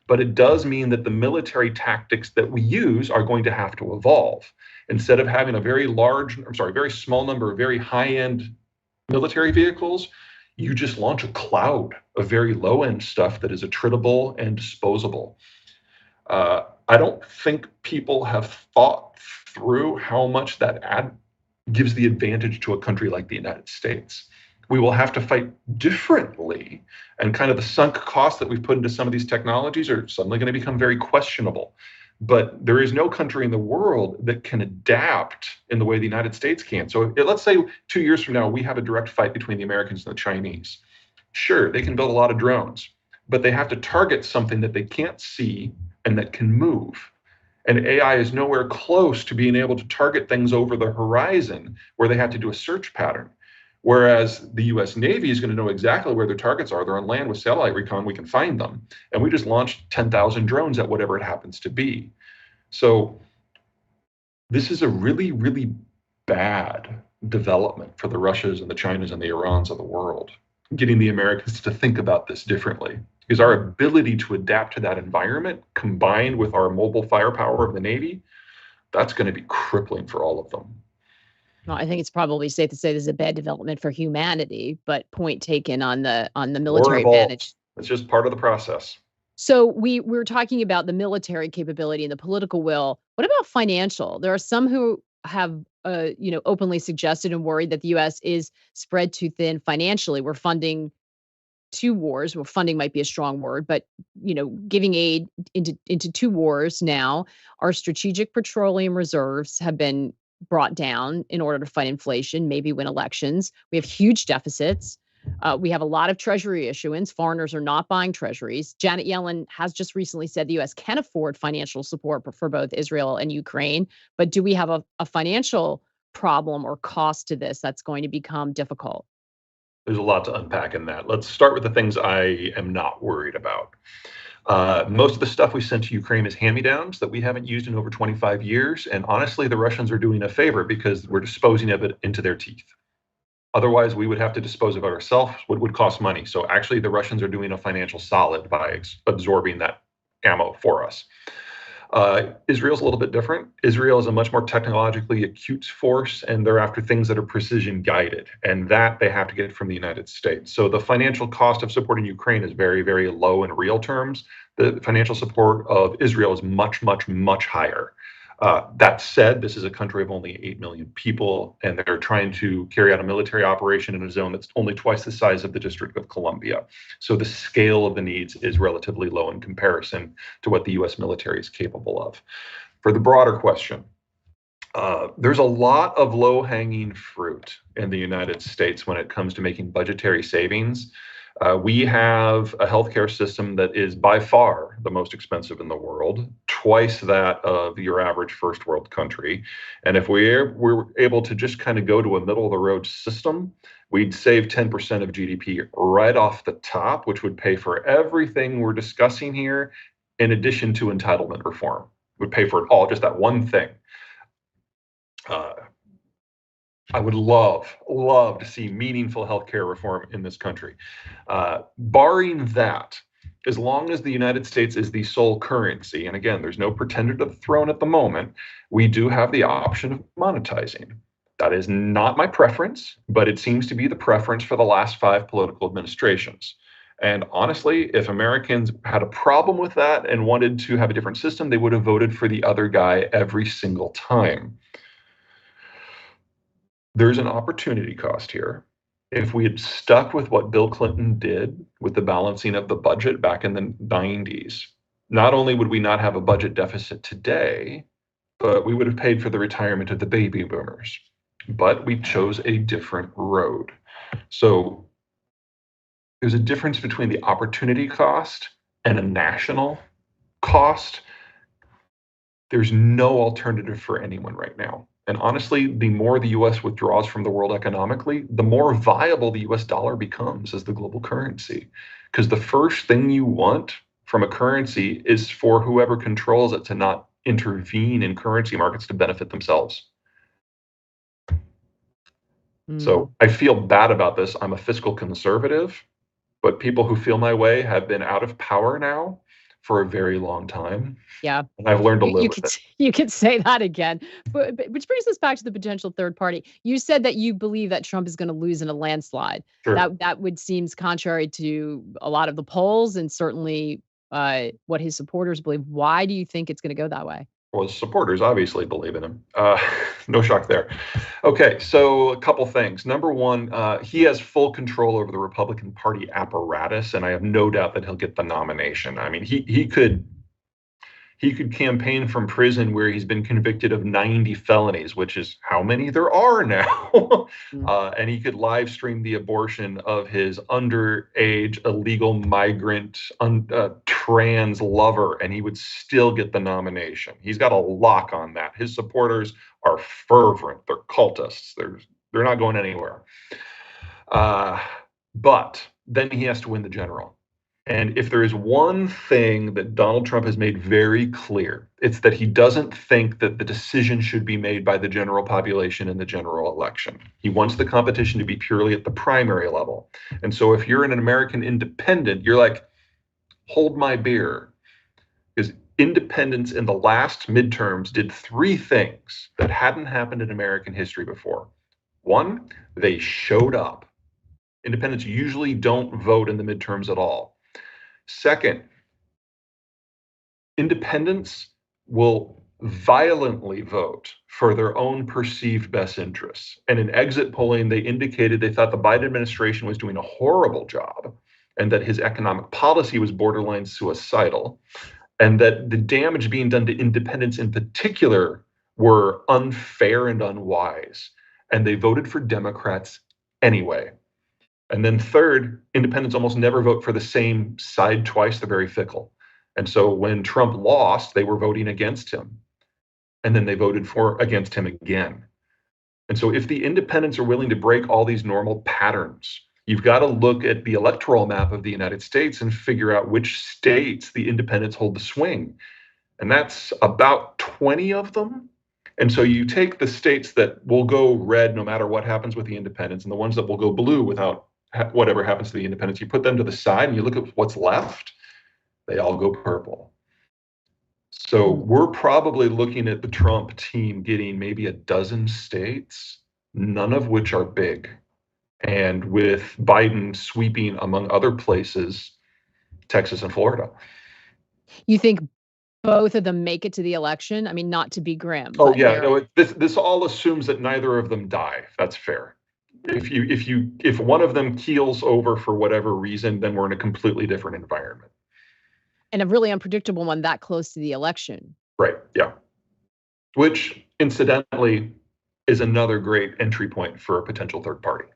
but it does mean that the military tactics that we use are going to have to evolve. Instead of having a very small number of very high-end military vehicles, you just launch a cloud of very low-end stuff that is attritable and disposable. I don't think people have thought through how much that gives the advantage to a country like the United States. We will have to fight differently, and kind of the sunk costs that we've put into some of these technologies are suddenly going to become very questionable. But there is no country in the world that can adapt in the way the United States can. So let's say 2 years from now, we have a direct fight between the Americans and the Chinese. Sure, they can build a lot of drones, but they have to target something that they can't see and that can move. And AI is nowhere close to being able to target things over the horizon where they have to do a search pattern. Whereas the US Navy is going to know exactly where their targets are. They're on land with satellite recon, we can find them. And we just launched 10,000 drones at whatever it happens to be. So this is a really, really bad development for the Russias and the Chinas and the Irans of the world, getting the Americans to think about this differently. Because our ability to adapt to that environment, combined with our mobile firepower of the Navy, that's going to be crippling for all of them. Well, I think it's probably safe to say this is a bad development for humanity, but point taken on the military advantage. It's just part of the process. So we're talking about the military capability and the political will. What about financial? There are some who have openly suggested and worried that the US is spread too thin financially. We're funding two wars. Well, funding might be a strong word, but giving aid into two wars now. Our strategic petroleum reserves have been brought down in order to fight inflation, maybe win elections. We have huge deficits. We have a lot of treasury issuance. Foreigners are not buying treasuries. Janet Yellen has just recently said the U.S. can afford financial support for both Israel and Ukraine. But do we have a financial problem or cost to this that's going to become difficult? There's a lot to unpack in that. Let's start with the things I am not worried about. Most of the stuff we sent to Ukraine is hand-me-downs that we haven't used in over 25 years. And honestly, the Russians are doing a favor because we're disposing of it into their teeth. Otherwise, we would have to dispose of it ourselves, which would cost money. So actually, the Russians are doing a financial solid by absorbing that ammo for us. Israel's a little bit different. Israel is a much more technologically acute force, and they're after things that are precision guided, and that they have to get from the United States. So the financial cost of supporting Ukraine is very, very low in real terms. The financial support of Israel is much, much, much higher. That said, this is a country of only 8 million people, and they're trying to carry out a military operation in a zone that's only twice the size of the District of Columbia. So the scale of the needs is relatively low in comparison to what the U.S. military is capable of. For the broader question, there's a lot of low-hanging fruit in the United States when it comes to making budgetary savings. We have a healthcare system that is by far the most expensive in the world, twice that of your average first world country. And if we're able to just kind of go to a middle of the road system, we'd save 10% of GDP right off the top, which would pay for everything we're discussing here, in addition to entitlement reform. It would pay for it all, just that one thing. I would love to see meaningful healthcare reform in this country. Barring that, as long as the United States is the sole currency, and again, there's no pretender to the throne at the moment, we do have the option of monetizing. That is not my preference, but it seems to be the preference for the last 5 political administrations. And honestly, if Americans had a problem with that and wanted to have a different system, they would have voted for the other guy every single time. There's an opportunity cost here. If we had stuck with what Bill Clinton did with the balancing of the budget back in the 90s, not only would we not have a budget deficit today, but we would have paid for the retirement of the baby boomers. But we chose a different road. So there's a difference between the opportunity cost and a national cost. There's no alternative for anyone right now. And honestly, the more the US withdraws from the world economically, the more viable the US dollar becomes as the global currency. Because the first thing you want from a currency is for whoever controls it to not intervene in currency markets to benefit themselves. Mm, So I feel bad about this. I'm a fiscal conservative, but people who feel my way have been out of power now for a very long time. yeah. And I've learned to live You with could it. you could say that again, but which brings us back to the potential third party. You said that you believe that Trump is going to lose in a landslide. Sure. That would seems contrary to a lot of the polls and certainly what his supporters believe. Why do you think it's going to go that way? Well, his supporters obviously believe in him. No shock there. Okay, so a couple things. Number one, he has full control over the Republican Party apparatus, and I have no doubt that he'll get the nomination. I mean, he could campaign from prison where he's been convicted of 90 felonies, which is how many there are now. Mm, And he could live stream the abortion of his underage illegal migrant trans lover, and he would still get the nomination. He's got a lock on that. His supporters are fervent. They're cultists. They're not going anywhere. Uh, but then he has to win the general. And if there is one thing that Donald Trump has made very clear, it's that he doesn't think that the decision should be made by the general population in the general election. He wants the competition to be purely at the primary level. And so if you're an American independent, you're like, hold my beer. Because independents in the last midterms did three things that hadn't happened in American history before. One, they showed up. Independents usually don't vote in the midterms at all. Second, independents will violently vote for their own perceived best interests. And in exit polling, they indicated they thought the Biden administration was doing a horrible job and that his economic policy was borderline suicidal, and that the damage being done to independents in particular were unfair and unwise. And they voted for Democrats anyway. And then third, independents almost never vote for the same side twice. They're very fickle. And so when Trump lost, they were voting against him. And then they voted for against him again. And so if the independents are willing to break all these normal patterns, you've got to look at the electoral map of the United States and figure out which states the independents hold the swing. And that's about 20 of them. And so you take the states that will go red no matter what happens with the independents, and the ones that will go blue without whatever happens to the independents, you put them to the side and you look at what's left, they all go purple. So mm. we're probably looking at the Trump team getting maybe a dozen states, none of which are big. And with Biden sweeping, among other places, Texas and Florida. You think both of them make it to the election? I mean, not to be grim, Oh but yeah, they're no. This all assumes that neither of them die. That's fair. If one of them keels over for whatever reason, then we're in a completely different environment. and a really unpredictable one that close to the election. Right. Yeah. Which incidentally is another great entry point for a potential third party.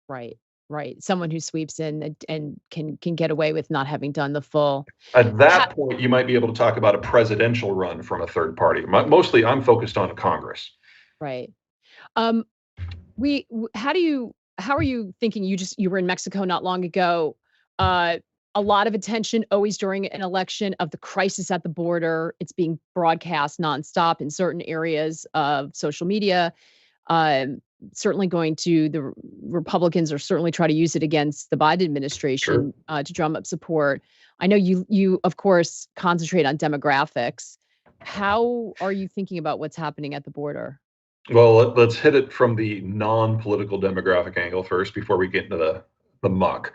Right. Right. Someone who sweeps in and can get away with not having done the full. At Ha- that point, you might be able to talk about a presidential run from a third party. Mostly, I'm focused on Congress. right. Um, how are you thinking? You were in Mexico not long ago. Uh, a lot of attention always during an election of the crisis at the border. It's being broadcast nonstop in certain areas of social media. Um, Certainly going to the Republicans are certainly try to use it against the Biden Sure. administration to drum up support. I know you of course concentrate on demographics. How are you thinking about what's happening at the border? Well, let's hit it from the non-political demographic angle first before we get into the muck.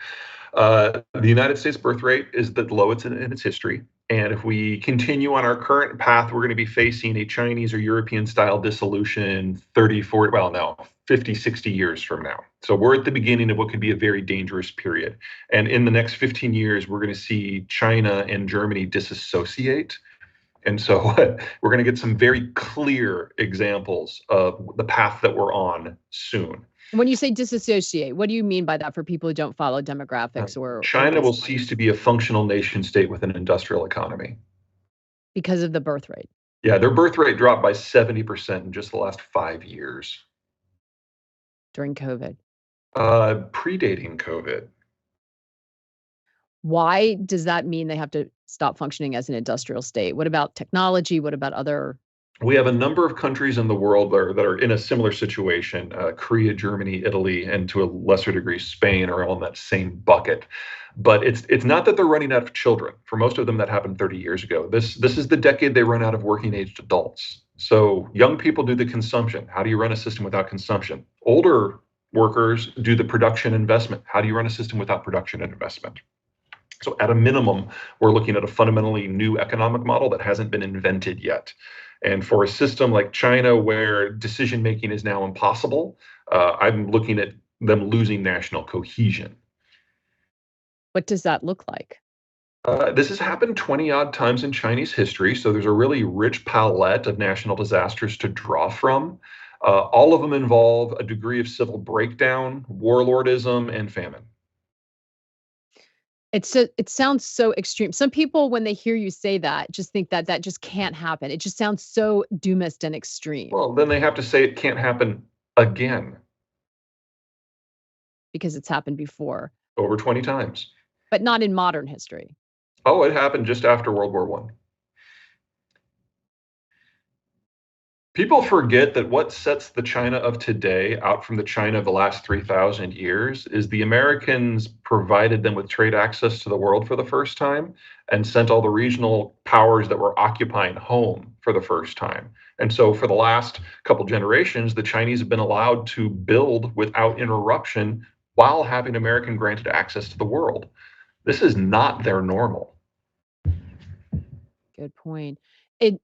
The United States birth rate is the lowest in its history. And if we continue on our current path, we're going to be facing a Chinese or European style dissolution 30, 40, well, no, 50, 60 years from now. So we're at the beginning of what could be a very dangerous period. And in the next 15 years, we're going to see China and Germany disassociate. And so we're going to get some very clear examples of the path that we're on soon. When you say disassociate, what do you mean by that for people who don't follow demographics or China will baseline cease to be a functional nation state with an industrial economy. because of the birth rate? Yeah, their birth rate dropped by 70% in just the last 5 years. during COVID. Predating COVID. Why does that mean they have to stop functioning as an industrial state? What about technology? What about other? We have a number of countries in the world that are in a similar situation. Korea, Germany, Italy, and to a lesser degree, Spain are all in that same bucket. But it's not that they're running out of children. For most of them, that happened 30 years ago. This is the decade they run out of working aged adults. So young people do the consumption. How do you run a system without consumption? Older workers do the production investment. How do you run a system without production and investment? So at a minimum, we're looking at a fundamentally new economic model that hasn't been invented yet. And for a system like China, where decision making is now impossible, I'm looking at them losing national cohesion. What does that look like? This has happened 20 odd times in Chinese history, so there's a really rich palette of national disasters to draw from. All of them involve a degree of civil breakdown, warlordism, and famine. It sounds so extreme. Some people, when they hear you say that, just think that that just can't happen. It just sounds so doomist and extreme Well, then they have to say it can't happen again because it's happened before, over 20 times. but not in modern history. Oh, it happened just after World War One. People forget that what sets the China of today out from the China of the last 3,000 years is the Americans provided them with trade access to the world for the first time and sent all the regional powers that were occupying home for the first time. And so for the last couple generations, the Chinese have been allowed to build without interruption while having American granted access to the world. This is not their normal. Good point. It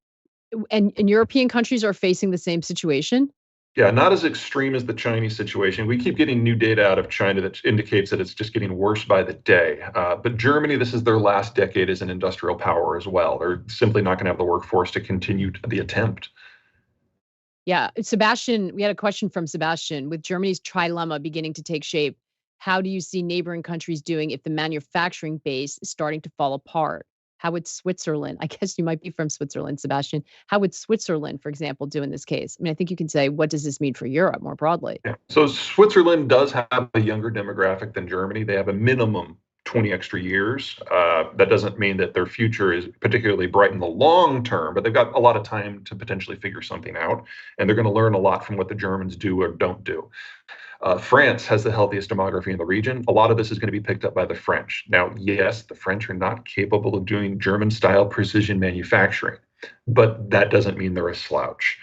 and European countries are facing the same situation? Yeah, not as extreme as the Chinese situation. We keep getting new data out of China that indicates that it's just getting worse by the day. But Germany, this is their last decade as an industrial power as well. They're simply not going to have the workforce to continue the attempt. Yeah, Sebastian, we had a question from Sebastian. With Germany's trilemma beginning to take shape, how do you see neighboring countries doing if the manufacturing base is starting to fall apart? How would Switzerland, I guess you might be from Switzerland, Sebastian. How would Switzerland, for example, do in this case? I mean, I think you can say, what does this mean for Europe more broadly? Yeah. So Switzerland does have a younger demographic than Germany. They have a minimum 20 extra years. That doesn't mean that their future is particularly bright in the long term, but they've got a lot of time to potentially figure something out. And they're going to learn a lot from what the Germans do or don't do. France has the healthiest demography in the region. A lot of this is going to be picked up by the French. Now, yes, the French are not capable of doing German-style precision manufacturing, but that doesn't mean they're a slouch.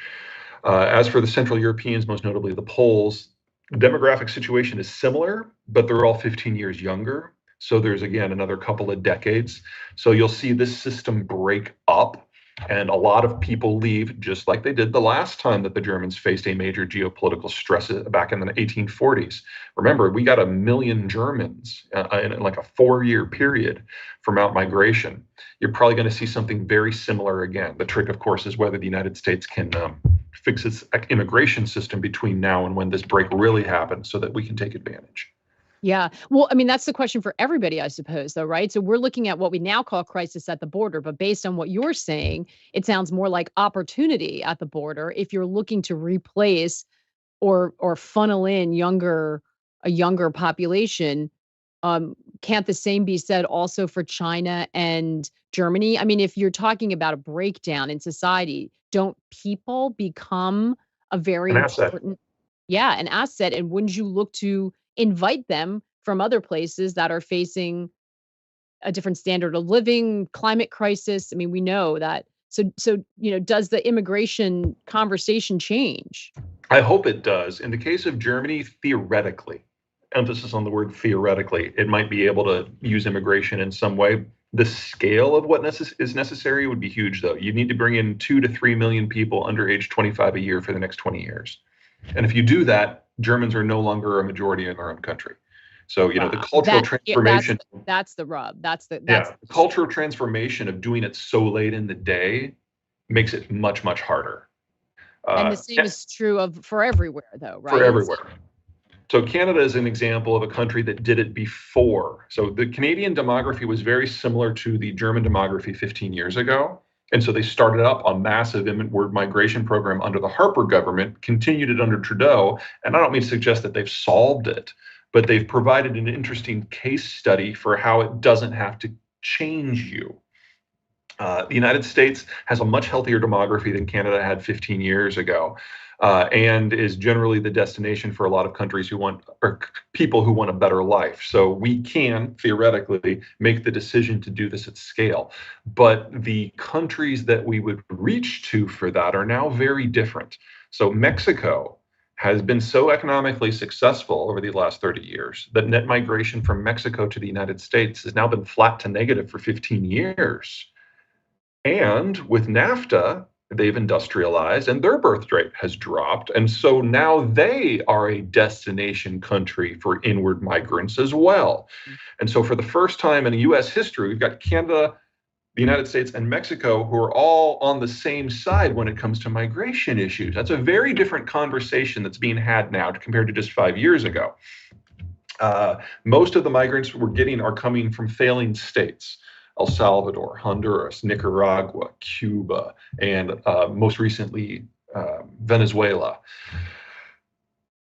As for the Central Europeans, most notably the Poles, the demographic situation is similar, but they're all 15 years younger. So there's, again, another couple of decades. So you'll see this system break up. And a lot of people leave, just like they did the last time that the Germans faced a major geopolitical stress back in the 1840s. Remember, we got 1 million Germans in like a 4-year period from out migration. You're probably going to see something very similar again. The trick, of course, is whether the United States can fix its immigration system between now and when this break really happens so that we can take advantage. Yeah. Well, I mean, that's the question for everybody, I suppose, though, right? So we're looking at what we now call crisis at the border, but based on what you're saying, it sounds more like opportunity at the border if you're looking to replace or funnel in a younger population. Can't the same be said also for China and Germany? I mean, if you're talking about a breakdown in society, don't people become a very An asset. important, yeah, an asset? And wouldn't you look to invite them from other places that are facing a different standard of living, climate crisis? I mean, we know that. So, does the immigration conversation change? I hope it does. In the case of Germany, theoretically, emphasis on the word theoretically, it might be able to use immigration in some way. The scale of what is necessary would be huge, though. You need to bring in 2 to 3 million people under age 25 a year for the next 20 years. And if you do that, Germans are no longer a majority in their own country. So, Wow. the cultural transformation. That's the rub. Yeah, the cultural transformation of doing it so late in the day makes it much, much harder. And the same is true for everywhere, though, right? For everywhere. So Canada is an example of a country that did it before. So the Canadian demography was very similar to the German demography 15 years ago. And so they started up a massive inward migration program under the Harper government, continued it under Trudeau. And I don't mean to suggest that they've solved it, but they've provided an interesting case study for how it doesn't have to change you. The United States has a much healthier demography than Canada had 15 years ago, and is generally the destination for a lot of countries who want, or people who want a better life. So we can theoretically make the decision to do this at scale. But the countries that we would reach to for that are now very different. So Mexico has been so economically successful over the last 30 years that net migration from Mexico to the United States has now been flat to negative for 15 years. And with NAFTA, they've industrialized and their birth rate has dropped. And so now they are a destination country for inward migrants as well. And so for the first time in US history, we've got Canada, the United States, and Mexico who are all on the same side when it comes to migration issues. That's a very different conversation that's being had now compared to just 5 years ago. Most of the migrants we're getting are coming from failing states. El Salvador, Honduras, Nicaragua, Cuba, and most recently, Venezuela.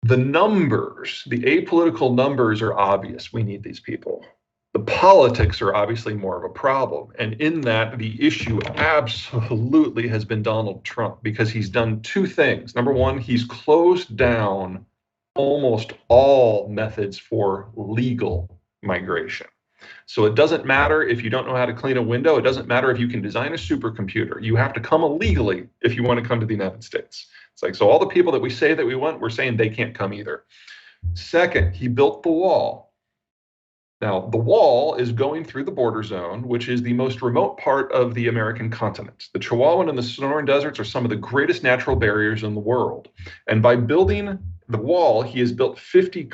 The numbers, the apolitical numbers are obvious. We need these people. The politics are obviously more of a problem. And in that, the issue absolutely has been Donald Trump, because he's done two things. Number one, he's closed down almost all methods for legal migration. So it doesn't matter if you don't know how to clean a window. It doesn't matter if you can design a supercomputer. You have to come illegally if you want to come to the United States. It's like, so all the people that we say that we want, we're saying they can't come either. Second, he built the wall. Now, the wall is going through the border zone, which is the most remote part of the American continent. The Chihuahuan and the Sonoran deserts are some of the greatest natural barriers in the world. And by building the wall, he has built 50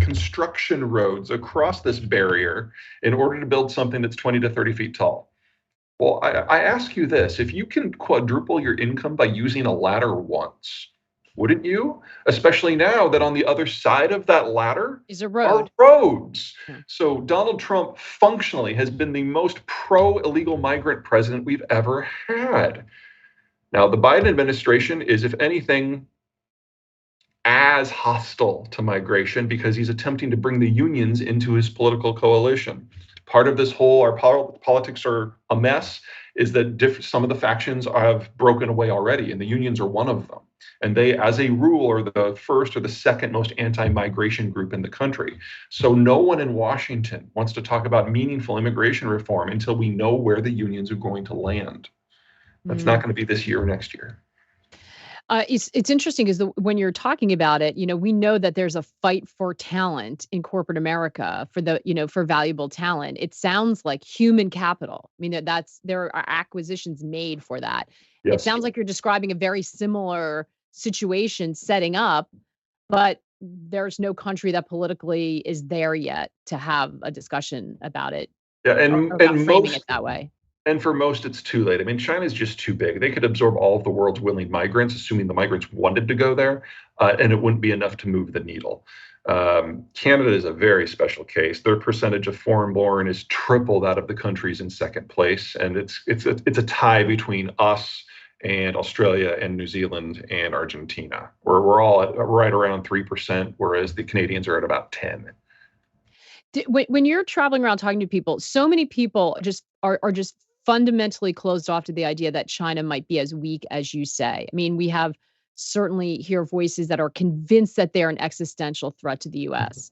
construction roads across this barrier in order to build something that's 20 to 30 feet tall. Well, I ask you this, if you can quadruple your income by using a ladder once, wouldn't you? Especially now that on the other side of that ladder is a road. Are roads. Yeah. So Donald Trump functionally has been the most pro-illegal migrant president we've ever had. Now, the Biden administration is, if anything, as hostile to migration because he's attempting to bring the unions into his political coalition. Part of this whole, our politics are a mess, is that some of the factions have broken away already, and the unions are one of them. And they, as a rule, are the first or the second most anti-migration group in the country. So no one in Washington wants to talk about meaningful immigration reform until we know where the unions are going to land. That's not going to be this year or next year. It's interesting because when you're talking about it, we know that there's a fight for talent in corporate America for valuable talent. It sounds like human capital. I mean, there are acquisitions made for that. Yes. It sounds like you're describing a very similar situation setting up, but there's no country that politically is there yet to have a discussion about it. Yeah, and framing it that way. And for most, it's too late. I mean, China's just too big. They could absorb all of the world's willing migrants, assuming the migrants wanted to go there, and it wouldn't be enough to move the needle. Canada is a very special case. Their percentage of foreign-born is triple that of the countries in second place, and it's a tie between us and Australia and New Zealand and Argentina, where we're all at right around 3%, whereas the Canadians are at about 10%. When you're traveling around talking to people, so many people just are just fundamentally closed off to the idea that China might be as weak as you say. I mean, we have certainly hear voices that are convinced that they're an existential threat to the U.S.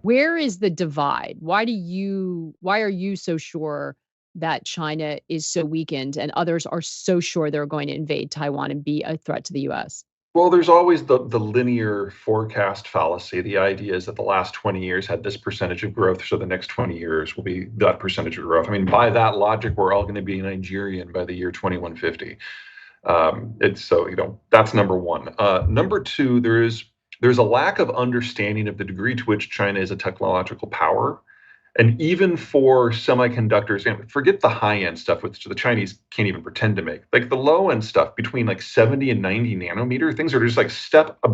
Where is the divide? Why are you so sure that China is so weakened and others are so sure they're going to invade Taiwan and be a threat to the U.S.? Well, there's always the linear forecast fallacy. The idea is that the last 20 years had this percentage of growth, so the next 20 years will be that percentage of growth. I mean, by that logic, we're all going to be Nigerian by the year 2150. That's number one. Number two, there's a lack of understanding of the degree to which China is a technological power. And even for semiconductors, forget the high-end stuff, which the Chinese can't even pretend to make. Like the low-end stuff between like 70 and 90 nanometer, things are just like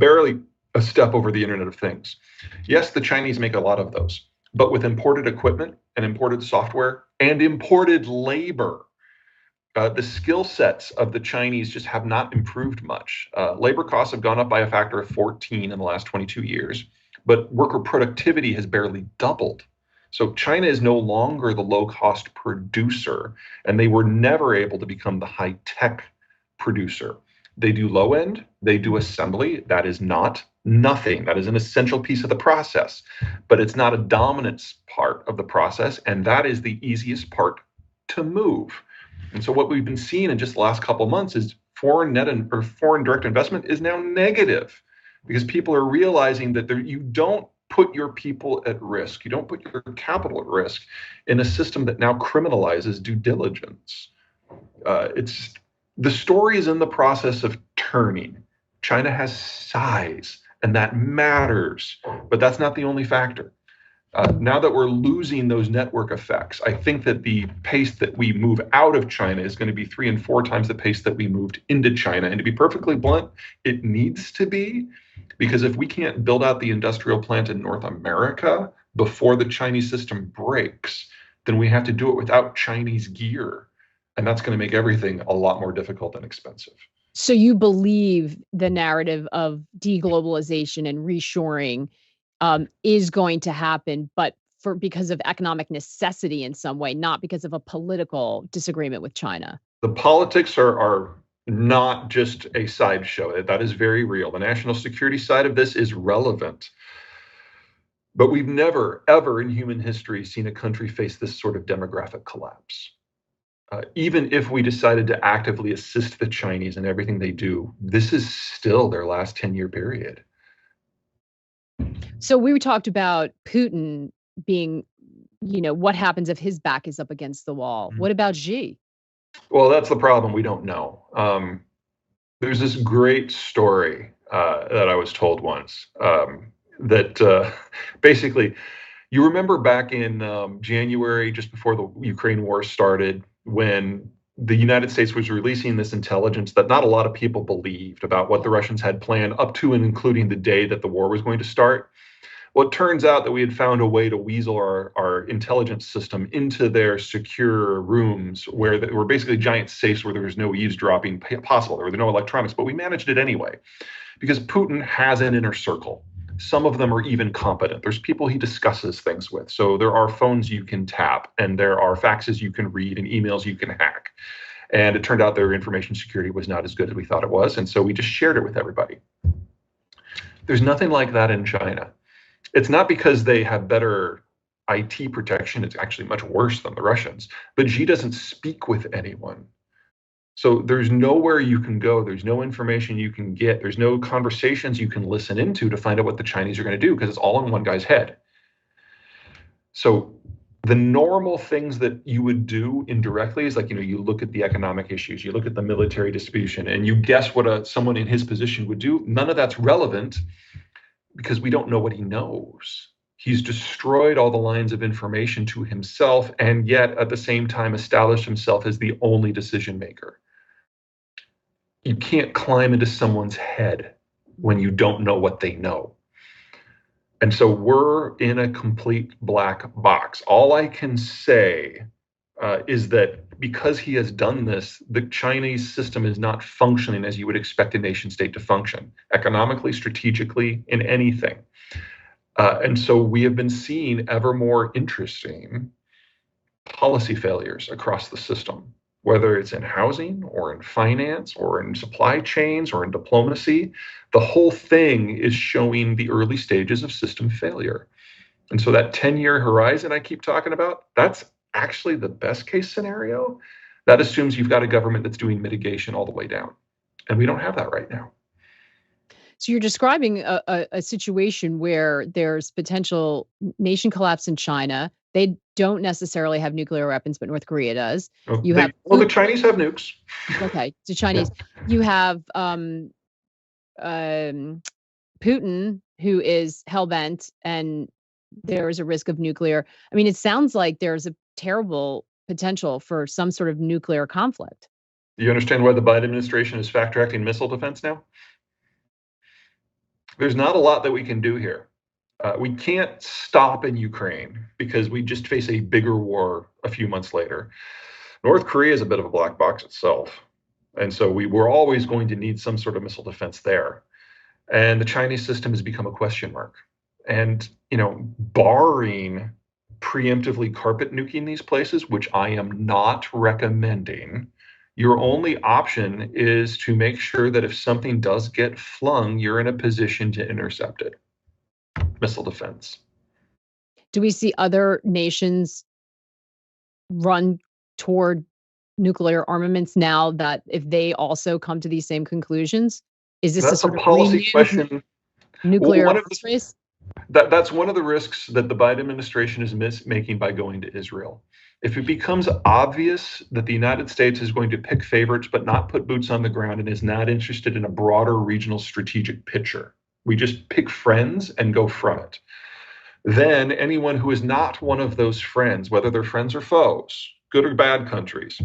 barely a step over the Internet of Things. Yes, the Chinese make a lot of those, but with imported equipment and imported software and imported labor. The skill sets of the Chinese just have not improved much. Labor costs have gone up by a factor of 14 in the last 22 years, but worker productivity has barely doubled. So China is no longer the low-cost producer, and they were never able to become the high-tech producer. They do low end, they do assembly. That is not nothing. That is an essential piece of the process, but it's not a dominance part of the process, and that is the easiest part to move. And so what we've been seeing in just the last couple of months is foreign direct investment is now negative because people are realizing that you don't put your people at risk. You don't put your capital at risk in a system that now criminalizes due diligence. It's the story is in the process of turning. China has size, and that matters, but that's not the only factor. Now that we're losing those network effects, I think that the pace that we move out of China is going to be 3 and 4 times the pace that we moved into China. And to be perfectly blunt, it needs to be, because if we can't build out the industrial plant in North America before the Chinese system breaks, then we have to do it without Chinese gear. And that's going to make everything a lot more difficult and expensive. So you believe the narrative of deglobalization and reshoring is going to happen, but because of economic necessity in some way, not because of a political disagreement with China. The politics are not just a sideshow. That is very real. The national security side of this is relevant. But we've never, ever in human history seen a country face this sort of demographic collapse. Even if we decided to actively assist the Chinese in everything they do, this is still their last 10-year period. So we talked about Putin being, what happens if his back is up against the wall? Mm-hmm. What about Xi? Well, that's the problem. We don't know. There's this great story that I was told once that basically, you remember back in January, just before the Ukraine war started, when the United States was releasing this intelligence that not a lot of people believed about what the Russians had planned up to and including the day that the war was going to start. Well, it turns out that we had found a way to weasel our intelligence system into their secure rooms where there were basically giant safes where there was no eavesdropping possible. There were no electronics, but we managed it anyway because Putin has an inner circle. Some of them are even competent. There's people he discusses things with. So there are phones you can tap, and there are faxes you can read, and emails you can hack. And it turned out their information security was not as good as we thought it was. And so we just shared it with everybody. There's nothing like that in China. It's not because they have better IT protection. It's actually much worse than the Russians. But Xi doesn't speak with anyone. So there's nowhere you can go. There's no information you can get. There's no conversations you can listen into to find out what the Chinese are going to do because it's all in one guy's head. So the normal things that you would do indirectly is like, you look at the economic issues, you look at the military disputation, and you guess what someone in his position would do. None of that's relevant because we don't know what he knows. He's destroyed all the lines of information to himself and yet at the same time established himself as the only decision maker. You can't climb into someone's head when you don't know what they know. And so we're in a complete black box. All I can say is that because he has done this, the Chinese system is not functioning as you would expect a nation state to function, economically, strategically, in anything. And so we have been seeing ever more interesting policy failures across the system, whether it's in housing or in finance or in supply chains or in diplomacy. The whole thing is showing the early stages of system failure. And so that 10-year horizon I keep talking about, that's actually the best case scenario. That assumes you've got a government that's doing mitigation all the way down. And we don't have that right now. So you're describing a situation where there's potential nation collapse in China. They don't necessarily have nuclear weapons, but North Korea does. The Chinese have nukes. Okay, the Chinese. Yeah. You have Putin, who is hell-bent, and there is a risk of nuclear. I mean, it sounds like there's a terrible potential for some sort of nuclear conflict. Do you understand why the Biden administration is fast-tracking missile defense now? There's not a lot that we can do here. We can't stop in Ukraine because we just face a bigger war a few months later. North Korea is a bit of a black box itself. And so we were always going to need some sort of missile defense there. And the Chinese system has become a question mark. And, barring preemptively carpet nuking these places, which I am not recommending, your only option is to make sure that if something does get flung, you're in a position to intercept it. Missile defense. Do we see other nations run toward nuclear armaments now that if they also come to these same conclusions? Is this a That's a sort of policy renewed question. nuclear arms race? That's one of the risks that the Biden administration is making by going to Israel. If it becomes obvious that the United States is going to pick favorites but not put boots on the ground and is not interested in a broader regional strategic picture, we just pick friends and go from it. Then anyone who is not one of those friends, whether they're friends or foes, good or bad countries,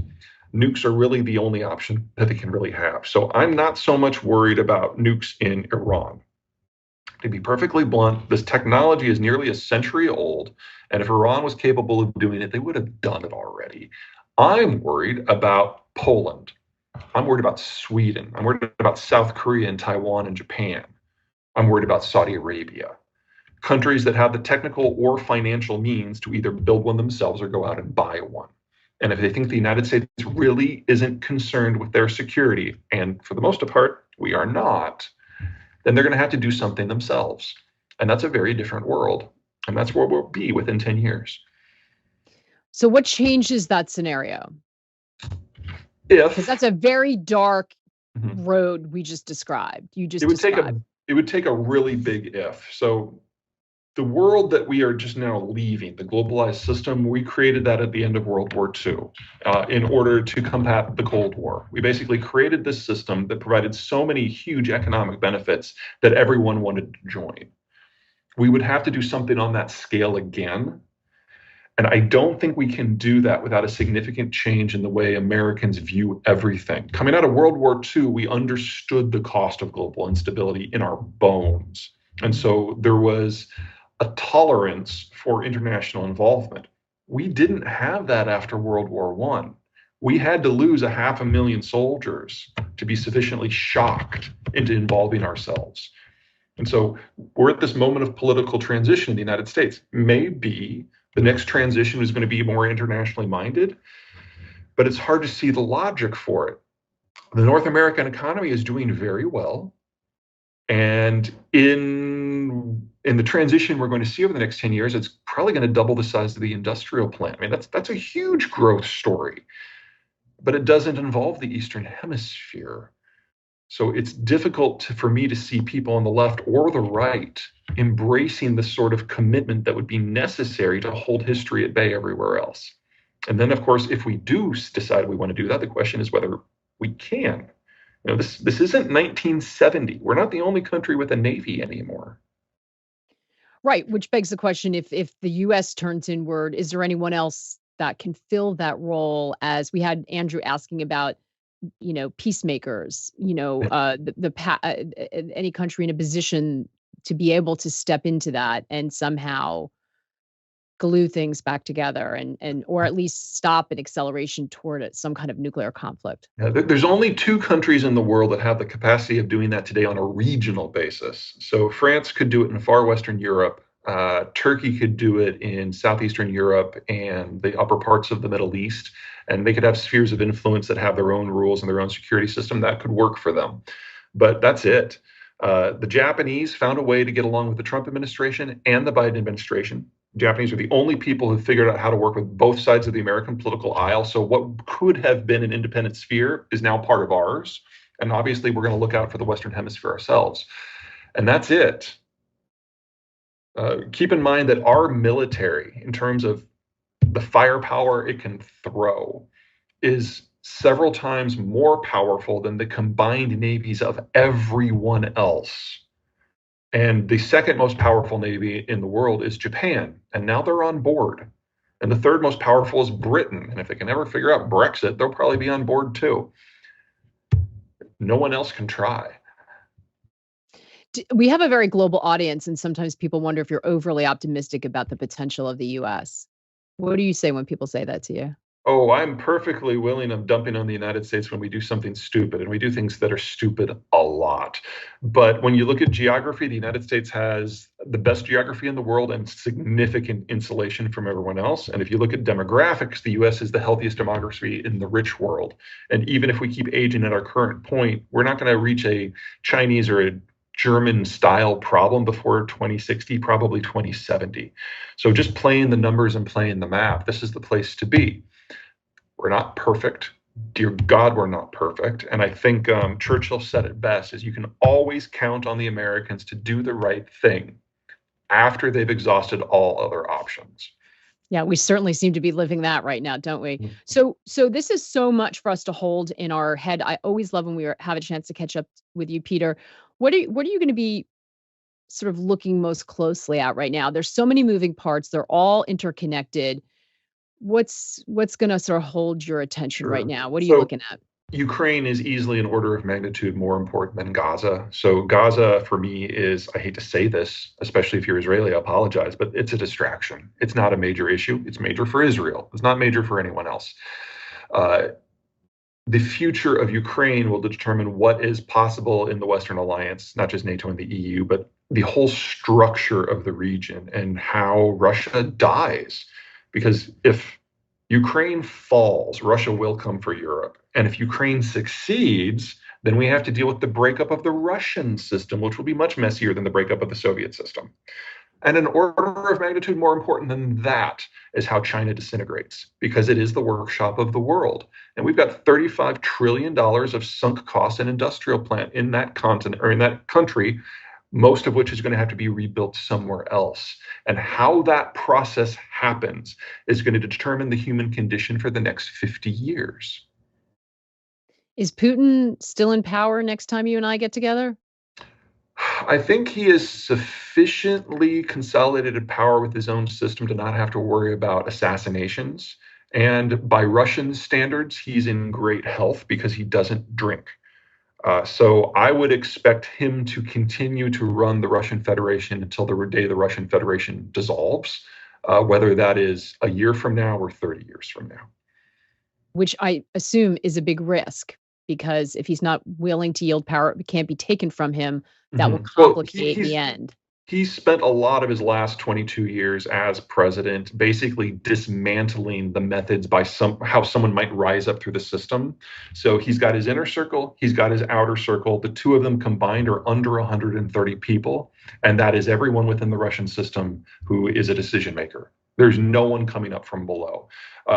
nukes are really the only option that they can really have. So I'm not so much worried about nukes in Iran. To be perfectly blunt, this technology is nearly a century old, and if Iran was capable of doing it, they would have done it already. I'm worried about Poland. I'm worried about Sweden. I'm worried about South Korea and Taiwan and Japan. I'm worried about Saudi Arabia. Countries that have the technical or financial means to either build one themselves or go out and buy one. And if they think the United States really isn't concerned with their security, and for the most part, we are not, then they're going to have to do something themselves. And that's a very different world. And that's where we'll be within 10 years. So what changes that scenario? Because that's a very dark road we just described. It would take a really big if. So the world that we are just now leaving, the globalized system, we created that at the end of World War II in order to combat the Cold War. We basically created this system that provided so many huge economic benefits that everyone wanted to join. We would have to do something on that scale again. And I don't think we can do that without a significant change in the way Americans view everything. Coming out of World War II, we understood the cost of global instability in our bones. And so there was a tolerance for international involvement. We didn't have that after World War I. We had to lose 500,000 soldiers to be sufficiently shocked into involving ourselves. And so we're at this moment of political transition in the United States. Maybe the next transition is going to be more internationally minded, but it's hard to see the logic for it. The North American economy is doing very well. And in the transition we're going to see over the next 10 years, it's probably going to double the size of the industrial plant. I mean, that's a huge growth story, but it doesn't involve the Eastern Hemisphere. So it's difficult for me to see people on the left or the right embracing the sort of commitment that would be necessary to hold history at bay everywhere else. And then, of course, if we do decide we want to do that, the question is whether we can. This isn't 1970. We're not the only country with a navy anymore. Right, which begs the question, if the U.S. turns inward, is there anyone else that can fill that role? As we had Andrew asking about, peacemakers, any country in a position to be able to step into that and somehow glue things back together and or at least stop an acceleration toward some kind of nuclear conflict. There's only 2 countries in the world that have the capacity of doing that today on a regional basis. So France could do it in far Western Europe. Turkey could do it in Southeastern Europe and the upper parts of the Middle East. And they could have spheres of influence that have their own rules and their own security system that could work for them. But that's it. The Japanese found a way to get along with the Trump administration and the Biden administration. Japanese are the only people who figured out how to work with both sides of the American political aisle. So what could have been an independent sphere is now part of ours. And obviously, we're going to look out for the Western Hemisphere ourselves. And that's it. Keep in mind that our military, in terms of the firepower it can throw, is several times more powerful than the combined navies of everyone else. And the second most powerful navy in the world is Japan, and now they're on board. And the third most powerful is Britain. And if they can ever figure out Brexit, they'll probably be on board too. No one else can try. We have a very global audience, and sometimes people wonder if you're overly optimistic about the potential of the U.S. What do you say when people say that to you? Oh, I'm perfectly willing of dumping on the United States when we do something stupid, and we do things that are stupid a lot. But when you look at geography, the United States has the best geography in the world and significant insulation from everyone else. And if you look at demographics, the US is the healthiest demography in the rich world. And even if we keep aging at our current point, we're not going to reach a Chinese or a German style problem before 2060, probably 2070. So just playing the numbers and playing the map, this is the place to be. We're not perfect. Dear God, we're not perfect. And I think Churchill said it best, is you can always count on the Americans to do the right thing after they've exhausted all other options. Yeah, we certainly seem to be living that right now, don't we? So this is so much for us to hold in our head. I always love when have a chance to catch up with you, Peter. What are you going to be sort of looking most closely at right now? There's so many moving parts. They're all interconnected. What's going to sort of hold your attention right Sure. now? What are you So looking at? Ukraine is easily an order of magnitude more important than Gaza. So Gaza for me is, I hate to say this, especially if you're Israeli, I apologize, but it's a distraction. It's not a major issue. It's major for Israel. It's not major for anyone else. Uh, the future of Ukraine will determine what is possible in the Western alliance, not just NATO and the EU, but the whole structure of the region and how Russia dies. Because if Ukraine falls, Russia will come for Europe. And if Ukraine succeeds, then we have to deal with the breakup of the Russian system, which will be much messier than the breakup of the Soviet system. And an order of magnitude more important than that is how China disintegrates, because it is the workshop of the world. And we've got $35 trillion of sunk cost and industrial plant in that continent or in that country, most of which is going to have to be rebuilt somewhere else. And how that process happens is going to determine the human condition for the next 50 years. Is Putin still in power next time you and I get together? I think he is sufficiently consolidated in power with his own system to not have to worry about assassinations. And by Russian standards, he's in great health because he doesn't drink. So I would expect him to continue to run the Russian Federation until the day the Russian Federation dissolves, whether that is a year from now or 30 years from now. Which I assume is a big risk because if he's not willing to yield power, it can't be taken from him. That will Well, complicate the end. he spent a lot of his last 22 years as president basically dismantling the methods by how someone might rise up through the system. So he's got his inner circle, he's got his outer circle. The two of them combined are under 130 people, and that is everyone within the Russian system who is a decision maker. There's no one coming up from below.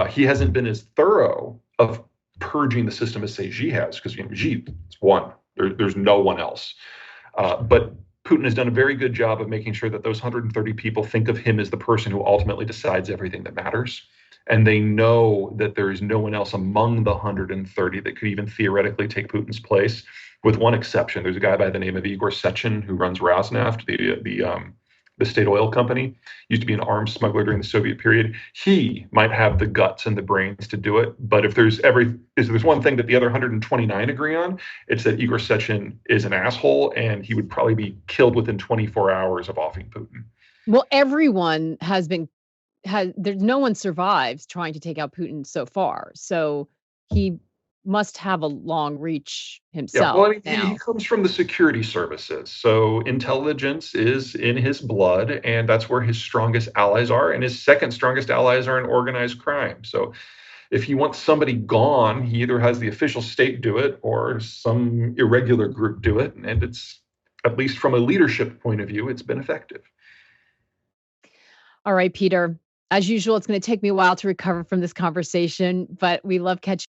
He hasn't been as thorough of purging the system as say Xi has, because Xi is one. There's no one else. But Putin has done a very good job of making sure that those 130 people think of him as the person who ultimately decides everything that matters. And they know that there is no one else among the 130 that could even theoretically take Putin's place, with one exception. There's a guy by the name of Igor Sechin who runs Rosneft, the state oil company, used to be an arms smuggler during the Soviet period. He might have the guts and the brains to do it. But if there's one thing that the other 129 agree on, it's that Igor Sechin is an asshole and he would probably be killed within 24 hours of offing Putin. Well, everyone there's no one survives trying to take out Putin so far. So he must have a long reach Yeah, well, himself I mean, he now. comes from the security services. So intelligence is in his blood, and that's where his strongest allies are. And his second strongest allies are in organized crime. So if he wants somebody gone, he either has the official state do it or some irregular group do it. And it's, at least from a leadership point of view, it's been effective. All right, Peter. As usual, it's going to take me a while to recover from this conversation, but we love catching